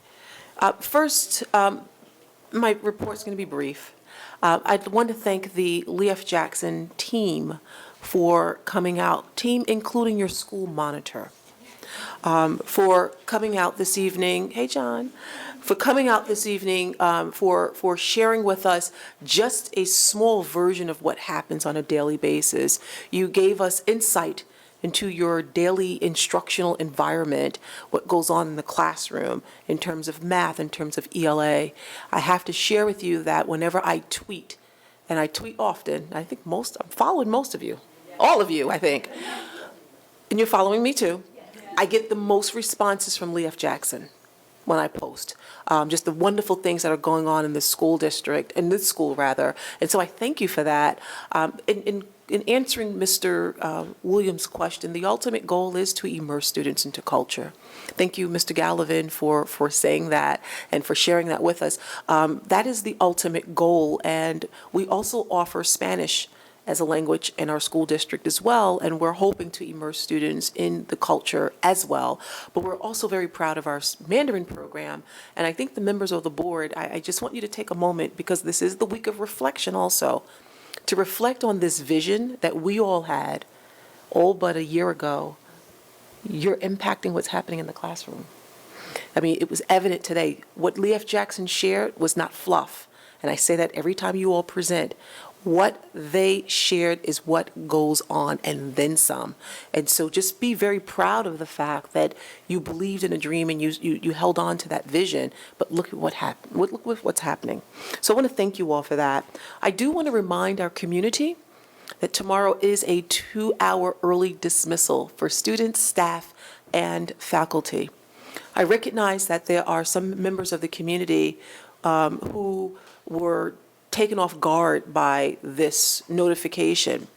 First, my report's going to be brief. I'd want to thank the Lee F. Jackson team for coming out, team including your school monitor, for coming out this evening. Hey, John. For coming out this evening, for sharing with us just a small version of what happens on a daily basis. You gave us insight into your daily instructional environment, what goes on in the classroom in terms of math, in terms of ELA. I have to share with you that whenever I tweet, and I tweet often, I'm following most of you, all of you, I think, and you're following me too, I get the most responses from Lee F. Jackson when I post. Just the wonderful things that are going on in this school district, in this school rather, and so I thank you for that. in answering Mr. Williams' question, the ultimate goal is to immerse students into culture. Thank you, Mr. Gallivan, for saying that and for sharing that with us. That is the ultimate goal, and we also offer Spanish as a language in our school district as well, and we're hoping to immerse students in the culture as well. But we're also very proud of our Mandarin program, and I think the members of the board, I just want you to take a moment, because this is the week of reflection also, to reflect on this vision that we all had all but a year ago. You're impacting what's happening in the classroom. I mean, it was evident today. What Lee F. Jackson shared was not fluff, and I say that every time you all present. What they shared is what goes on, and then some. And so just be very proud of the fact that you believed in a dream and you held on to that vision, but look at what happened. Look at what's happening. So I want to thank you all for that. I do want to remind our community that tomorrow is a 2-hour early dismissal for students, staff, and faculty. I recognize that there are some members of the community who were taken off guard by this notification.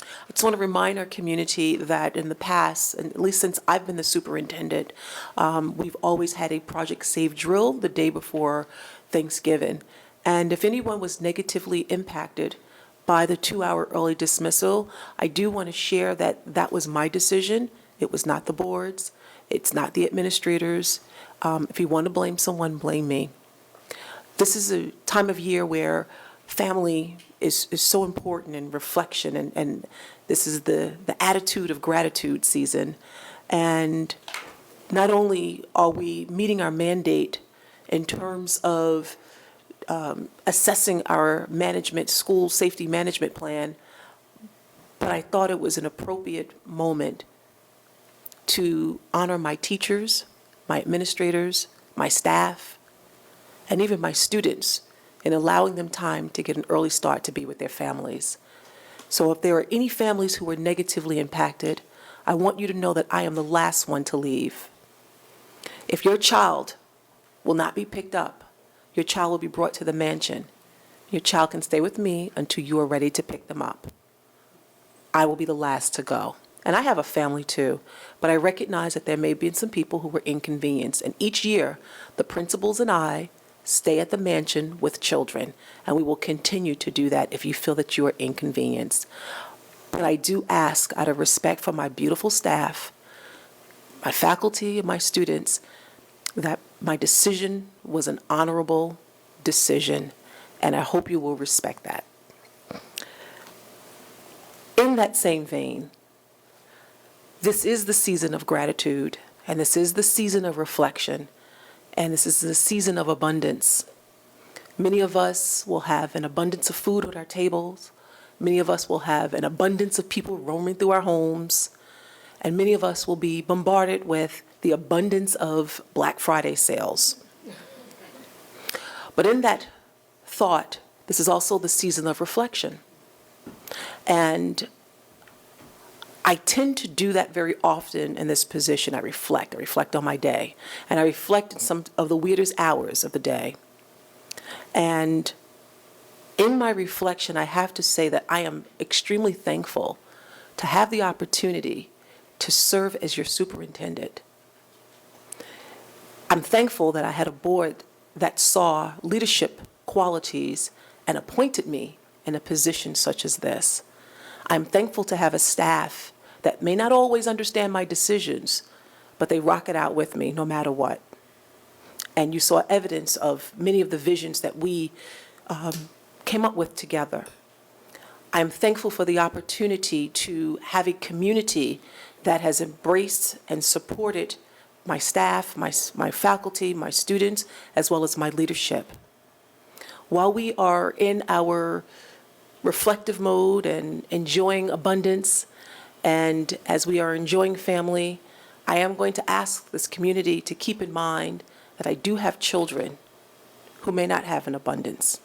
I just want to remind our community that in the past, and at least since I've been the superintendent, we've always had a Project Save drill the day before Thanksgiving. And if anyone was negatively impacted by the 2-hour early dismissal, I do want to share that that was my decision. It was not the board's. It's not the administrators. If you want to blame someone, blame me. This is a time of year where family is so important, and reflection, and this is the attitude of gratitude season. And not only are we meeting our mandate in terms of assessing our school safety management plan, but I thought it was an appropriate moment to honor my teachers, my administrators, my staff, and even my students, in allowing them time to get an early start to be with their families. So if there are any families who were negatively impacted, I want you to know that I am the last one to leave. If your child will not be picked up, your child will be brought to the mansion. Your child can stay with me until you are ready to pick them up. I will be the last to go. And I have a family too, but I recognize that there may be some people who were inconvenienced. And each year, the principals and I stay at the mansion with children, and we will continue to do that if you feel that you are inconvenienced. But I do ask, out of respect for my beautiful staff, my faculty, and my students, that my decision was an honorable decision, and I hope you will respect that. In that same vein, this is the season of gratitude, and this is the season of reflection. And this is the season of abundance. Many of us will have an abundance of food at our tables. Many of us will have an abundance of people roaming through our homes. And many of us will be bombarded with the abundance of Black Friday sales. But in that thought, this is also the season of reflection. And I tend to do that very often in this position. I reflect on my day, and I reflect in some of the weirdest hours of the day. And in my reflection, I have to say that I am extremely thankful to have the opportunity to serve as your superintendent. I'm thankful that I had a board that saw leadership qualities and appointed me in a position such as this. I'm thankful to have a staff that may not always understand my decisions, but they rock it out with me no matter what. And you saw evidence of many of the visions that we came up with together. I'm thankful for the opportunity to have a community that has embraced and supported my staff, my faculty, my students, as well as my leadership. While we are in our reflective mode and enjoying abundance, and as we are enjoying family, I am going to ask this community to keep in mind that I do have children who may not have an abundance.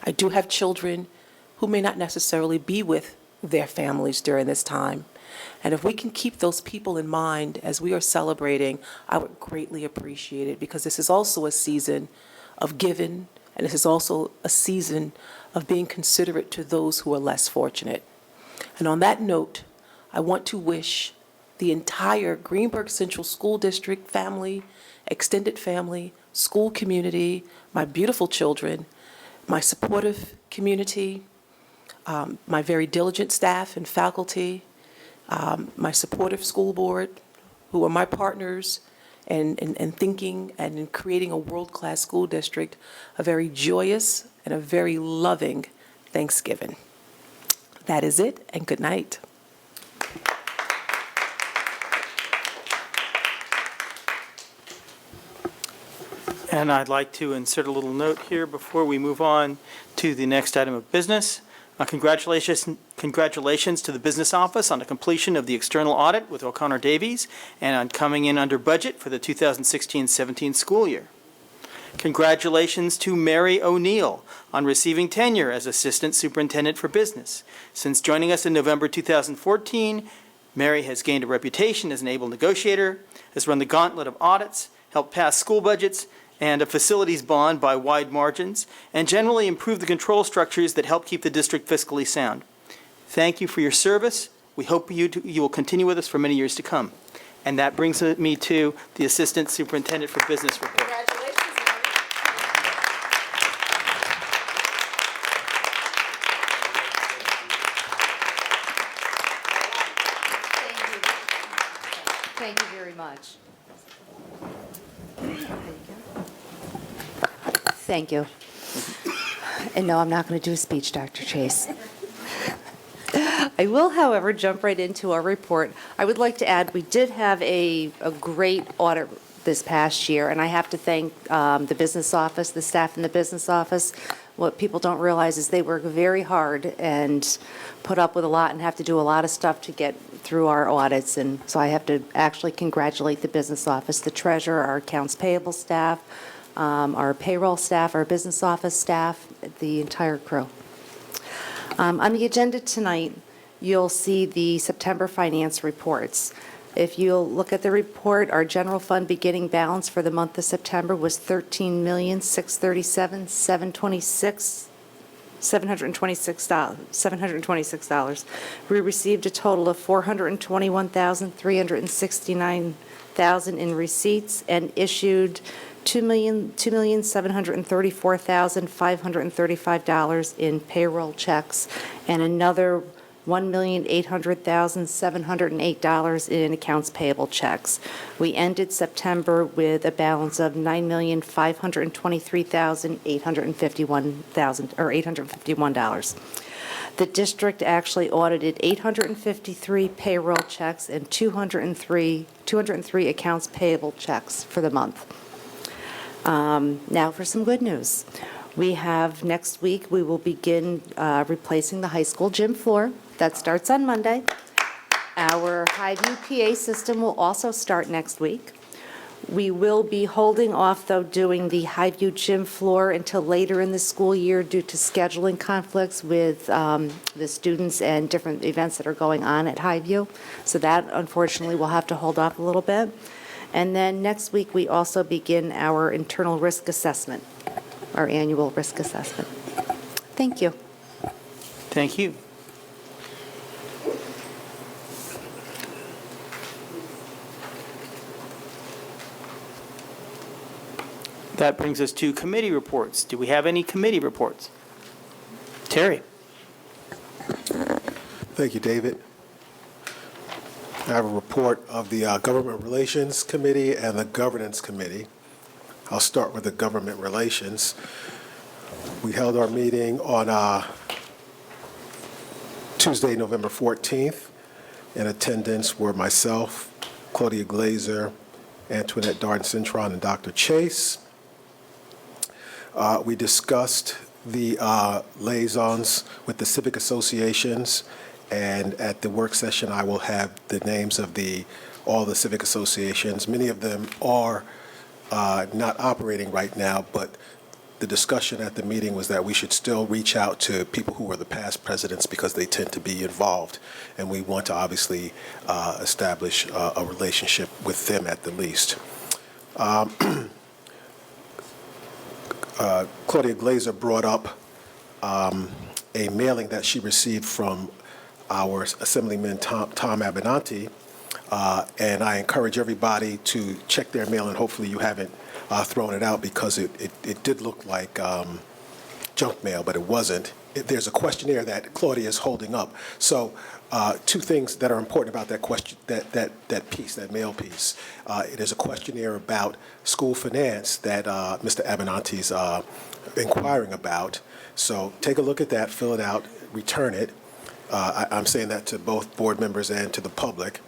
I do have children who may not necessarily be with their families during this time. And if we can keep those people in mind as we are celebrating, I would greatly appreciate it, because this is also a season of giving, and this is also a season of being considerate to those who are less fortunate. And on that note, I want to wish the entire Greenburgh Central School District family, extended family, school community, my beautiful children, my supportive community, my very diligent staff and faculty, my supportive school board, who are my partners in thinking and in creating a world-class school district, a very joyous and a very loving Thanksgiving. That is it, and good night. And I'd like to insert a little note here before we move on to the next item of business. Congratulations to the business office on the completion of the external audit with O'Connor Davies and on coming in under budget for the 2016-17 school year. Congratulations to Mary O'Neill on receiving tenure as Assistant Superintendent for Business. Since joining us in November 2014, Mary has gained a reputation as an able negotiator, has run the gauntlet of audits, helped pass school budgets and a facilities bond by wide margins, and generally improved the control structures that help keep the district fiscally sound. Thank you for your service. We hope you will continue with us for many years to come. And that brings me to the Assistant Superintendent for Business report. Thank you very much. Thank you. And no, I'm not going to do a speech, Dr. Chase. I will, however, jump right into our report. I would like to add, we did have a great audit this past year, and I have to thank the business office, the staff in the business office. What people don't realize is they work very hard and put up with a lot and have to do a lot of stuff to get through our audits. And so I have to actually congratulate the business office, the treasurer, our accounts payable staff, our payroll staff, our business office staff, the entire crew. On the agenda tonight, you'll see the September finance reports. If you'll look at the report, our general fund beginning balance for the month of September was $13,637,726. We received a total of $421,369 in receipts and issued $2,734,535 in payroll checks and another $1,800,708 in accounts payable checks. We ended September with a balance of $9,523,851. The district actually audited 853 payroll checks and 203 accounts payable checks for the month. Now for some good news. We have next week, we will begin replacing the high school gym floor. That starts on Monday. Our Highview PA system will also start next week. We will be holding off, though, doing the Highview gym floor until later in the school year due to scheduling conflicts with the students and different events that are going on at Highview. So that, unfortunately, we'll have to hold off a little bit. And then next week, we also begin our internal risk assessment, our annual risk assessment. Thank you. Thank you. That brings us to committee reports. Do we have any committee reports? Terry. Thank you, David. I have a report of the Government Relations Committee and the Governance Committee. I'll start with the Government Relations. We held our meeting on Tuesday, November 14th. In attendance were myself, Claudia Glazer, Antoinette Darden-Cintron, and Dr. Chase. We discussed the liaisons with the civic associations, and at the work session, I will have the names of all the civic associations. Many of them are not operating right now, but the discussion at the meeting was that we should still reach out to people who were the past presidents because they tend to be involved, and we want to obviously establish a relationship with them at the least. Claudia Glazer brought up a mailing that she received from our Assemblyman Tom Abenanti. And I encourage everybody to check their mail, and hopefully you haven't thrown it out, because it did look like junk mail, but it wasn't. There's a questionnaire that Claudia is holding up. So two things that are important about that question, that piece, that mail piece. It is a questionnaire about school finance that Mr. Abenanti's inquiring about. So take a look at that, fill it out, return it. I'm saying that to both board members and to the public.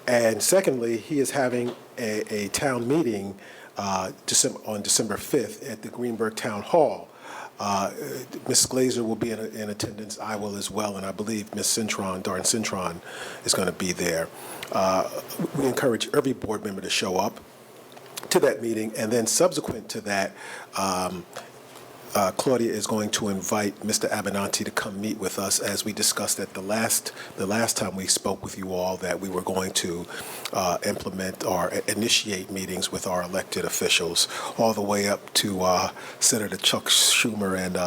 And secondly, he is having a town meeting on December 5th at the Greenburgh Town Hall. Ms. Glazer will be in attendance. I will as well, and I believe Ms. Darren Cintron, is going to be there. We encourage every board member to show up to that meeting, and then subsequent to that, Claudia is going to invite Mr. Abenanti to come meet with us, as we discussed at the last time we spoke with you all, that we were going to implement or initiate meetings with our elected officials, all the way up to Senator Chuck Schumer and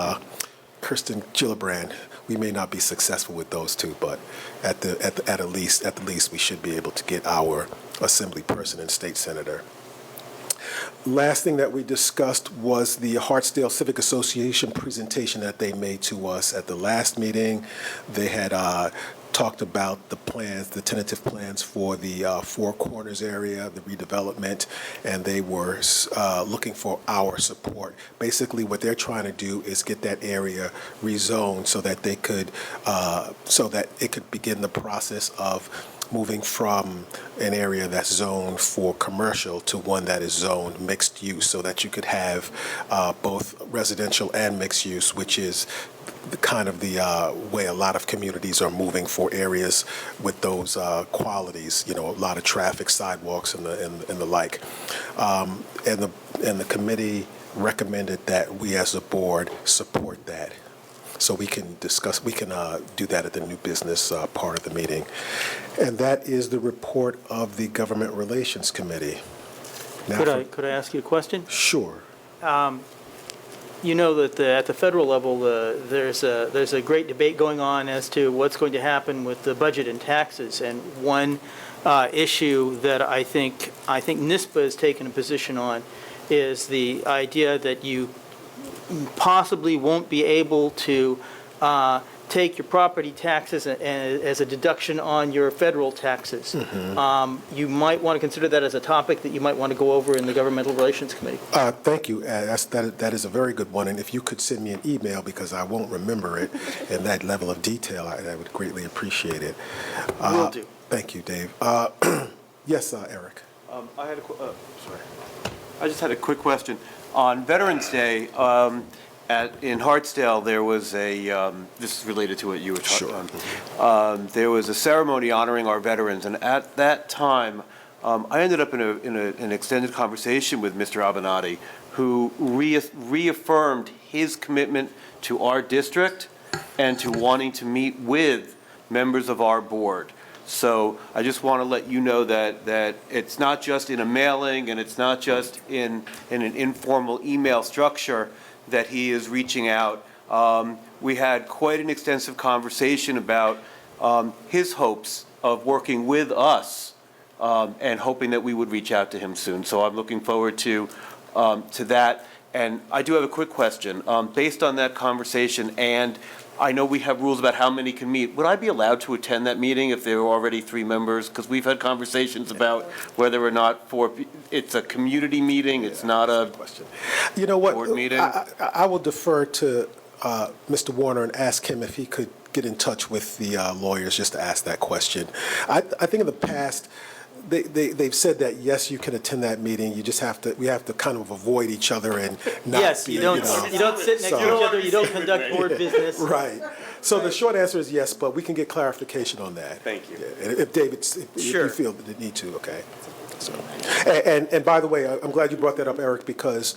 Kirsten Gillibrand. We may not be successful with those two, but at the least we should be able to get our assembly person and state senator. Last thing that we discussed was the Hartsdale Civic Association presentation that they made to us at the last meeting. They had talked about the plans, the tentative plans for the Four Corners area, the redevelopment, and they were looking for our support. Basically, what they're trying to do is get that area rezoned so that they could, so that it could begin the process of moving from an area that's zoned for commercial to one that is zoned mixed use, so that you could have both residential and mixed use, which is the kind of the way a lot of communities are moving for areas with those qualities. You know, a lot of traffic, sidewalks, and the like. And the committee recommended that we as a board support that. So we can discuss, we can do that at the new business part of the meeting. And that is the report of the Government Relations Committee. Now Could I ask you a question? Sure. You know that at the federal level, there's a great debate going on as to what's going to happen with the budget and taxes. And one issue that I think NISBA has taken a position on is the idea that you possibly won't be able to take your property taxes as a deduction on your federal taxes. Mm-hmm. You might want to consider that as a topic that you might want to go over in the Governmental Relations Committee. Thank you. That is a very good one. And if you could send me an email, because I won't remember it in that level of detail, I would greatly appreciate it. Will do. Thank you, Dave. Yes, Eric. I just had a quick question. On Veterans Day, in Hartsdale, there was a, this is related to what you were talking about. There was a ceremony honoring our veterans, and at that time, I ended up in an extended conversation with Mr. Abenanti, who reaffirmed his commitment to our district and to wanting to meet with members of our board. So I just want to let you know that it's not just in a mailing, and it's not just in an informal email structure that he is reaching out. We had quite an extensive conversation about his hopes of working with us and hoping that we would reach out to him soon. So I'm looking forward to that. And I do have a quick question. Based on that conversation, and I know we have rules about how many can meet. Would I be allowed to attend that meeting if there were already 3 members? Because we've had conversations about whether or not it's a community meeting, it's not a question. You know what? Board meeting. I will defer to Mr. Warner and ask him if he could get in touch with the lawyers just to ask that question. I think in the past, they've said that yes, you can attend that meeting. You just have to. We have to kind of avoid each other and not. Yes, be, you don't sit next to each other. You don't conduct board business. Right. So the short answer is yes, but we can get clarification on that. Thank you. Yeah. And if David, Sure. if you feel that you need to, okay. So, and by the way, I'm glad you brought that up, Eric, because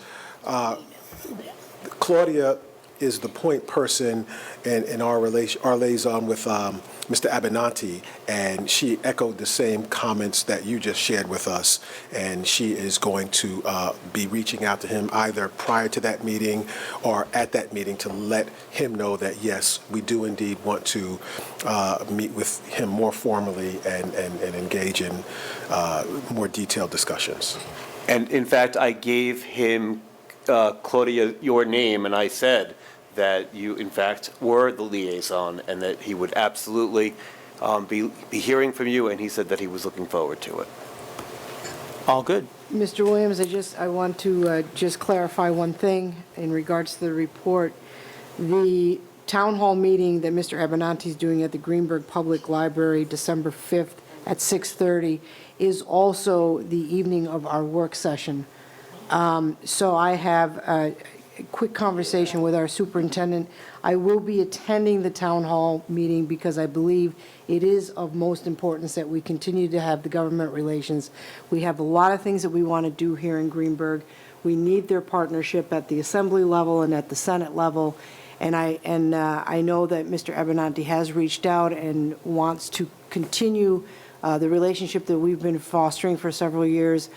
Claudia is the point person in our liaison with Mr. Abenanti, and she echoed the same comments that you just shared with us, and she is going to be reaching out to him either prior to that meeting or at that meeting to let him know that, yes, we do indeed want to meet with him more formally and engage in more detailed discussions. And in fact, I gave him, Claudia, your name, and I said that you, in fact, were the liaison and that he would absolutely be hearing from you, and he said that he was looking forward to it. All good. Mr. Williams, I want to just clarify one thing in regards to the report. The town hall meeting that Mr. Abenanti is doing at the Greenburgh Public Library, December 5th at 6:30, is also the evening of our work session. So I have a quick conversation with our superintendent. I will be attending the town hall meeting because I believe it is of most importance that we continue to have the government relations. We have a lot of things that we want to do here in Greenburgh. We need their partnership at the assembly level and at the Senate level. And I know that Mr. Abenanti has reached out and wants to continue the relationship that we've been fostering for several years.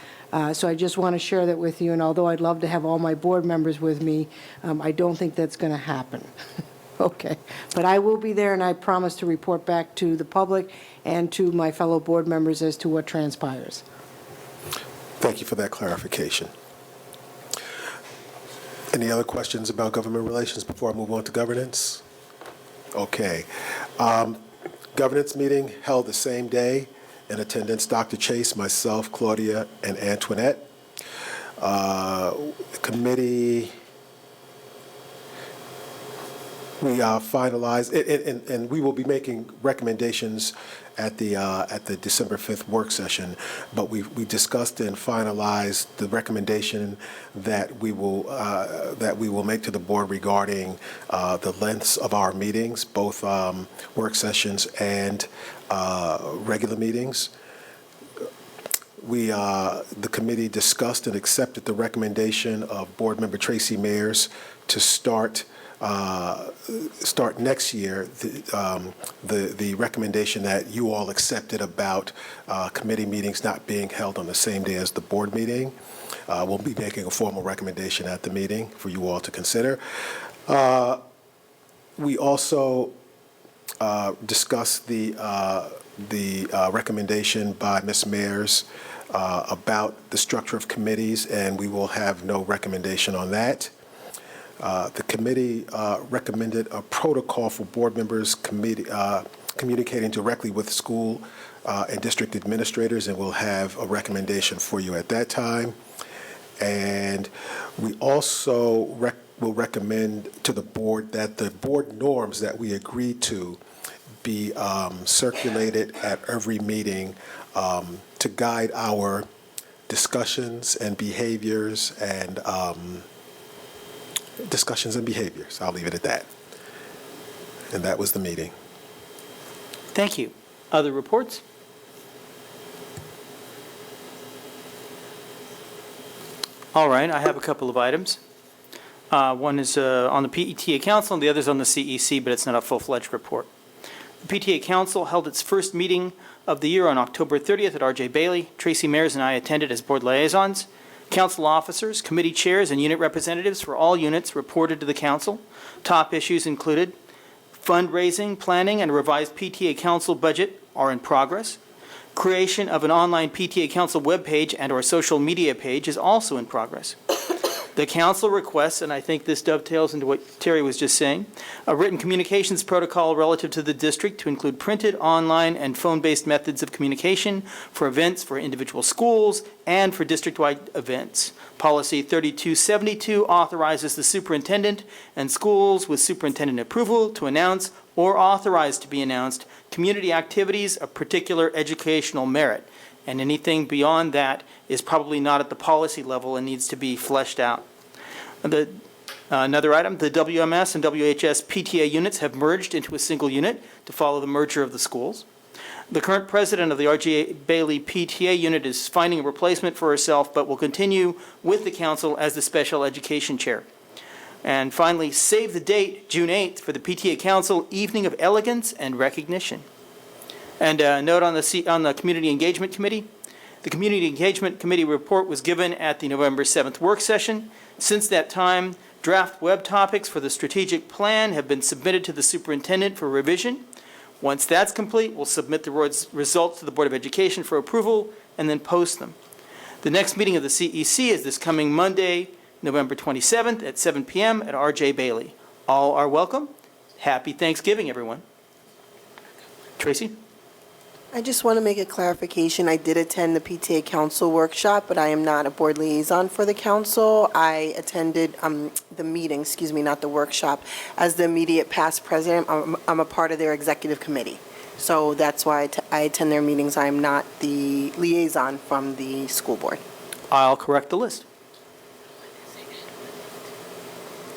So I just want to share that with you, and although I'd love to have all my board members with me, I don't think that's going to happen. Okay. But I will be there, and I promise to report back to the public and to my fellow board members as to what transpires. Thank you for that clarification. Any other questions about government relations before I move on to governance? Okay. Governance meeting held the same day. In attendance, Dr. Chase, myself, Claudia, and Antoinette. Committee, we finalized, and we will be making recommendations at the December 5th work session, but we discussed and finalized the recommendation that we will make to the board regarding the lengths of our meetings, both work sessions and regular meetings. The committee discussed and accepted the recommendation of Board Member Tracy Mayers to start next year the recommendation that you all accepted about committee meetings not being held on the same day as the board meeting. We'll be making a formal recommendation at the meeting for you all to consider. We also discussed the recommendation by Ms. Mayers about the structure of committees, and we will have no recommendation on that. The committee recommended a protocol for board members communicating directly with school and district administrators, and we'll have a recommendation for you at that time. And we also will recommend to the board that the board norms that we agreed to be circulated at every meeting to guide our discussions and behaviors and I'll leave it at that. And that was the meeting. Thank you. Other reports? All right, I have a couple of items. One is on the PTA Council and the other is on the CEC, but it's not a full-fledged report. The PTA Council held its first meeting of the year on October 30th at R.J. Bailey. Tracy Mayers and I attended as board liaisons. Council officers, committee chairs, and unit representatives for all units reported to the council. Top issues included fundraising, planning, and a revised PTA Council budget are in progress. Creation of an online PTA Council webpage and/or social media page is also in progress. The council requests, and I think this dovetails into what Terry was just saying, a written communications protocol relative to the district to include printed, online, and phone-based methods of communication for events for individual schools and for district-wide events. Policy 3272 authorizes the superintendent and schools with superintendent approval to announce or authorize to be announced community activities of particular educational merit. And anything beyond that is probably not at the policy level and needs to be fleshed out. Another item, the WMS and WHS PTA units have merged into a single unit to follow the merger of the schools. The current president of the R.J. Bailey PTA unit is finding a replacement for herself, but will continue with the council as the special education chair. And finally, save the date, June 8th, for the PTA Council Evening of Elegance and Recognition. And a note on the Community Engagement Committee. The Community Engagement Committee report was given at the November 7th work session. Since that time, draft web topics for the strategic plan have been submitted to the superintendent for revision. Once that's complete, we'll submit the results to the Board of Education for approval and then post them. The next meeting of the CEC is this coming Monday, November 27th at 7 p.m. at R.J. Bailey. All are welcome. Happy Thanksgiving, everyone. Tracy? I just want to make a clarification. I did attend the PTA Council workshop, but I am not a board liaison for the council. I attended the meeting, not the workshop. As the immediate past president, I'm a part of their executive committee. So that's why I attend their meetings. I am not the liaison from the school board. I'll correct the list.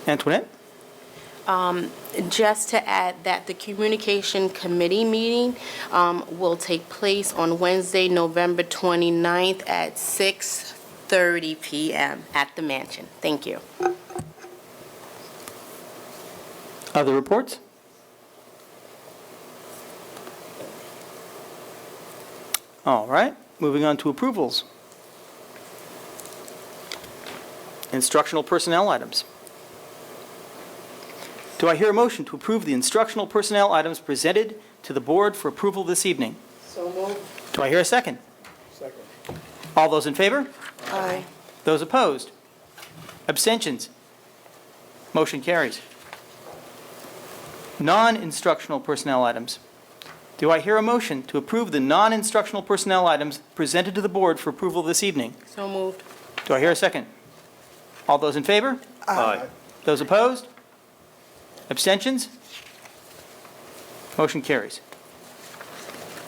Antoinette? Just to add that the Communication Committee meeting will take place on Wednesday, November 29th at 6:30 p.m. at the Mansion. Thank you. Other reports? All right, moving on to approvals. Instructional personnel items. Do I hear a motion to approve the instructional personnel items presented to the board for approval this evening? So moved. Do I hear a second? Second. All those in favor? Aye. Those opposed? Abstentions? Motion carries. Non-instructional personnel items. Do I hear a motion to approve the non-instructional personnel items presented to the board for approval this evening? So moved. Do I hear a second? All those in favor? Aye. Those opposed? Abstentions? Motion carries.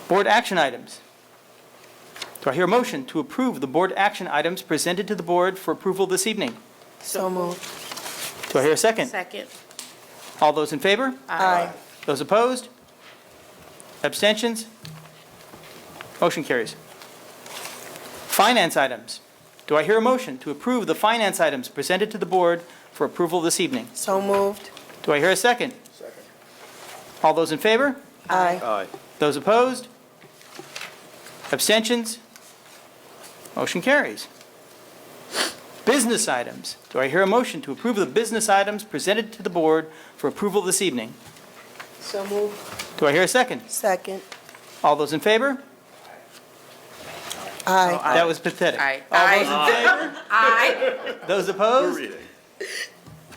Board action items. Do I hear a motion to approve the board action items presented to the board for approval this evening? So moved. Do I hear a second? Second. All those in favor? Aye. Those opposed? Abstentions? Motion carries. Finance items. Do I hear a motion to approve the finance items presented to the board for approval this evening? So moved. Do I hear a second? Second. All those in favor? Aye. Aye. Those opposed? Abstentions? Motion carries. Business items. Do I hear a motion to approve the business items presented to the board for approval this evening? So moved. Do I hear a second? Second. All those in favor? Aye. That was pathetic. Aye. All those in favor? Aye. Those opposed?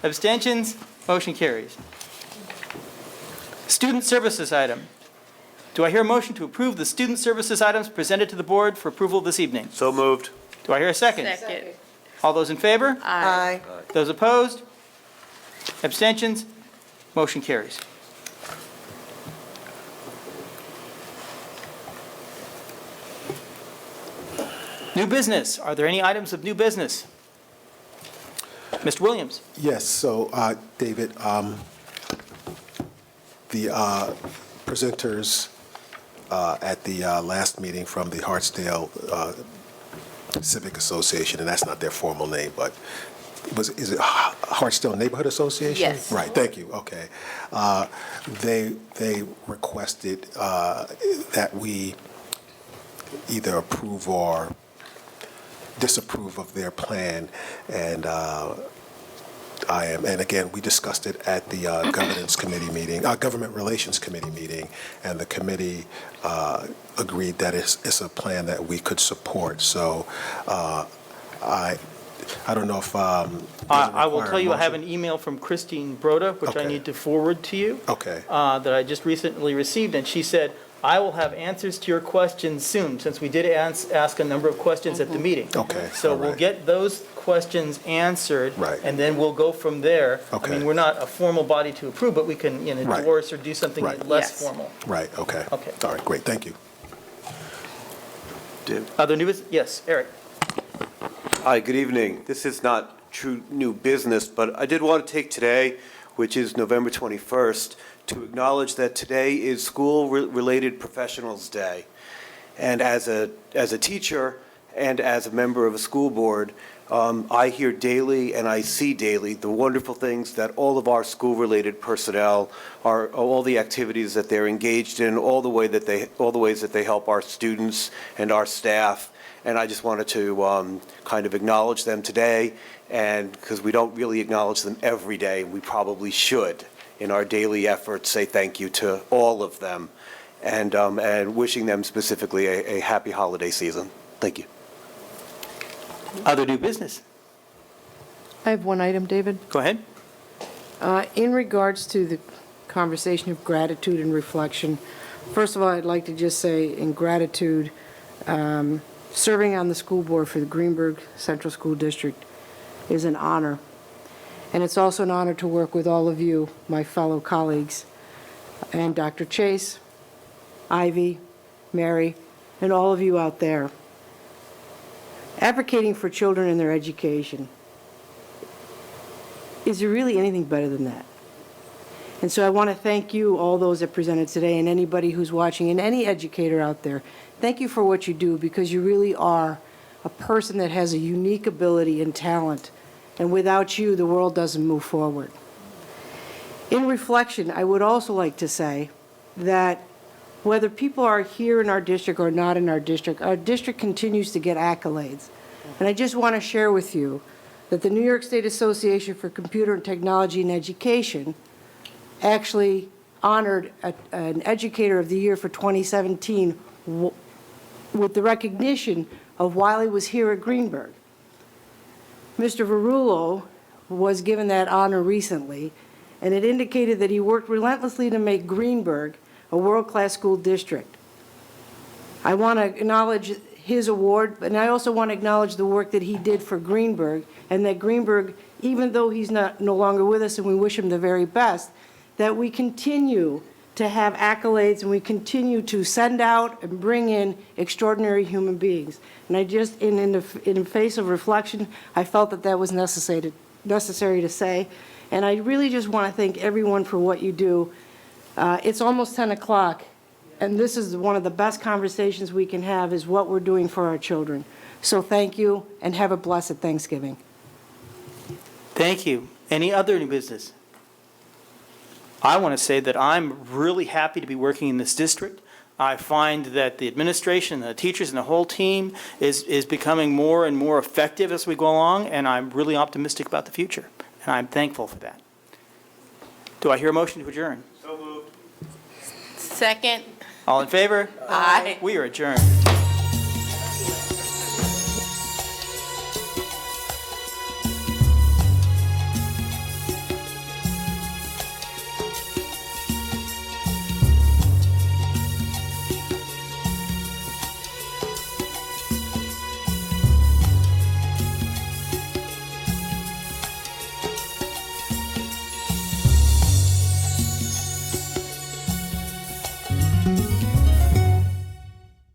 Abstentions? Motion carries. Student services item. Do I hear a motion to approve the student services items presented to the board for approval this evening? So moved. Do I hear a second? Second. All those in favor? Aye. Those opposed? Abstentions? Motion carries. New business. Are there any items of new business? Mr. Williams? Yes, so, David, the presenters at the last meeting from the Hartsdale Civic Association, and that's not their formal name, but is it Hartsdale Neighborhood Association? Yes. Right, thank you, okay. They requested that we either approve or disapprove of their plan, and and again, we discussed it at the governance committee meeting, government relations committee meeting, and the committee agreed that it's a plan that we could support. So I don't know if I will tell you, I have an email from Christine Broda, which I Okay. need to forward to you. Okay. That I just recently received, and she said, I will have answers to your questions soon, since we did ask a number of questions at the meeting. Okay, So all we'll right. get those questions answered. Right. And then we'll go from there. I Okay. mean, we're not a formal body to approve, but we can Right. endorse or do something Right. less Yes. formal. Right, okay. Okay. All right, great, thank you. Other new business? Yes, Eric. Hi, good evening. This is not true new business, but I did want to take today, which is November 21st, to acknowledge that today is School-Related Professionals Day. And as a teacher and as a member of a school board, I hear daily and I see daily the wonderful things that all of our school-related personnel are, all the activities that they're engaged in, all the ways that they help our students and our staff. And I just wanted to kind of acknowledge them today, and because we don't really acknowledge them every day, we probably should in our daily efforts say thank you to all of them, and wishing them specifically a happy holiday season. Thank you. Other new business? I have one item, David. Go ahead. In regards to the conversation of gratitude and reflection, first of all, I'd like to just say in gratitude, serving on the school board for the Greenburgh Central School District is an honor. And it's also an honor to work with all of you, my fellow colleagues, and Dr. Chase, Ivy, Mary, and all of you out there. Advocating for children and their education. Is there really anything better than that? And so I want to thank you, all those that presented today, and anybody who's watching, and any educator out there. Thank you for what you do, because you really are a person that has a unique ability and talent. And without you, the world doesn't move forward. In reflection, I would also like to say that whether people are here in our district or not in our district continues to get accolades. And I just want to share with you that the New York State Association for Computer and Technology in Education actually honored an Educator of the Year for 2017 with the recognition of while he was here at Greenburgh. Mr. Verullo was given that honor recently, and it indicated that he worked relentlessly to make Greenburgh a world-class school district. I want to acknowledge his award, and I also want to acknowledge the work that he did for Greenburgh, and that Greenburgh, even though he's no longer with us and we wish him the very best, that we continue to have accolades and we continue to send out and bring in extraordinary human beings. And I just, in the face of reflection, I felt that that was necessary to say. And I really just want to thank everyone for what you do. It's almost 10 o'clock, and this is one of the best conversations we can have, is what we're doing for our children. So thank you, and have a blessed Thanksgiving. Thank you. Any other new business? I want to say that I'm really happy to be working in this district. I find that the administration, the teachers, and the whole team is becoming more and more effective as we go along, and I'm really optimistic about the future, and I'm thankful for that. Do I hear a motion to adjourn? Second. All in favor? Aye. We are adjourned.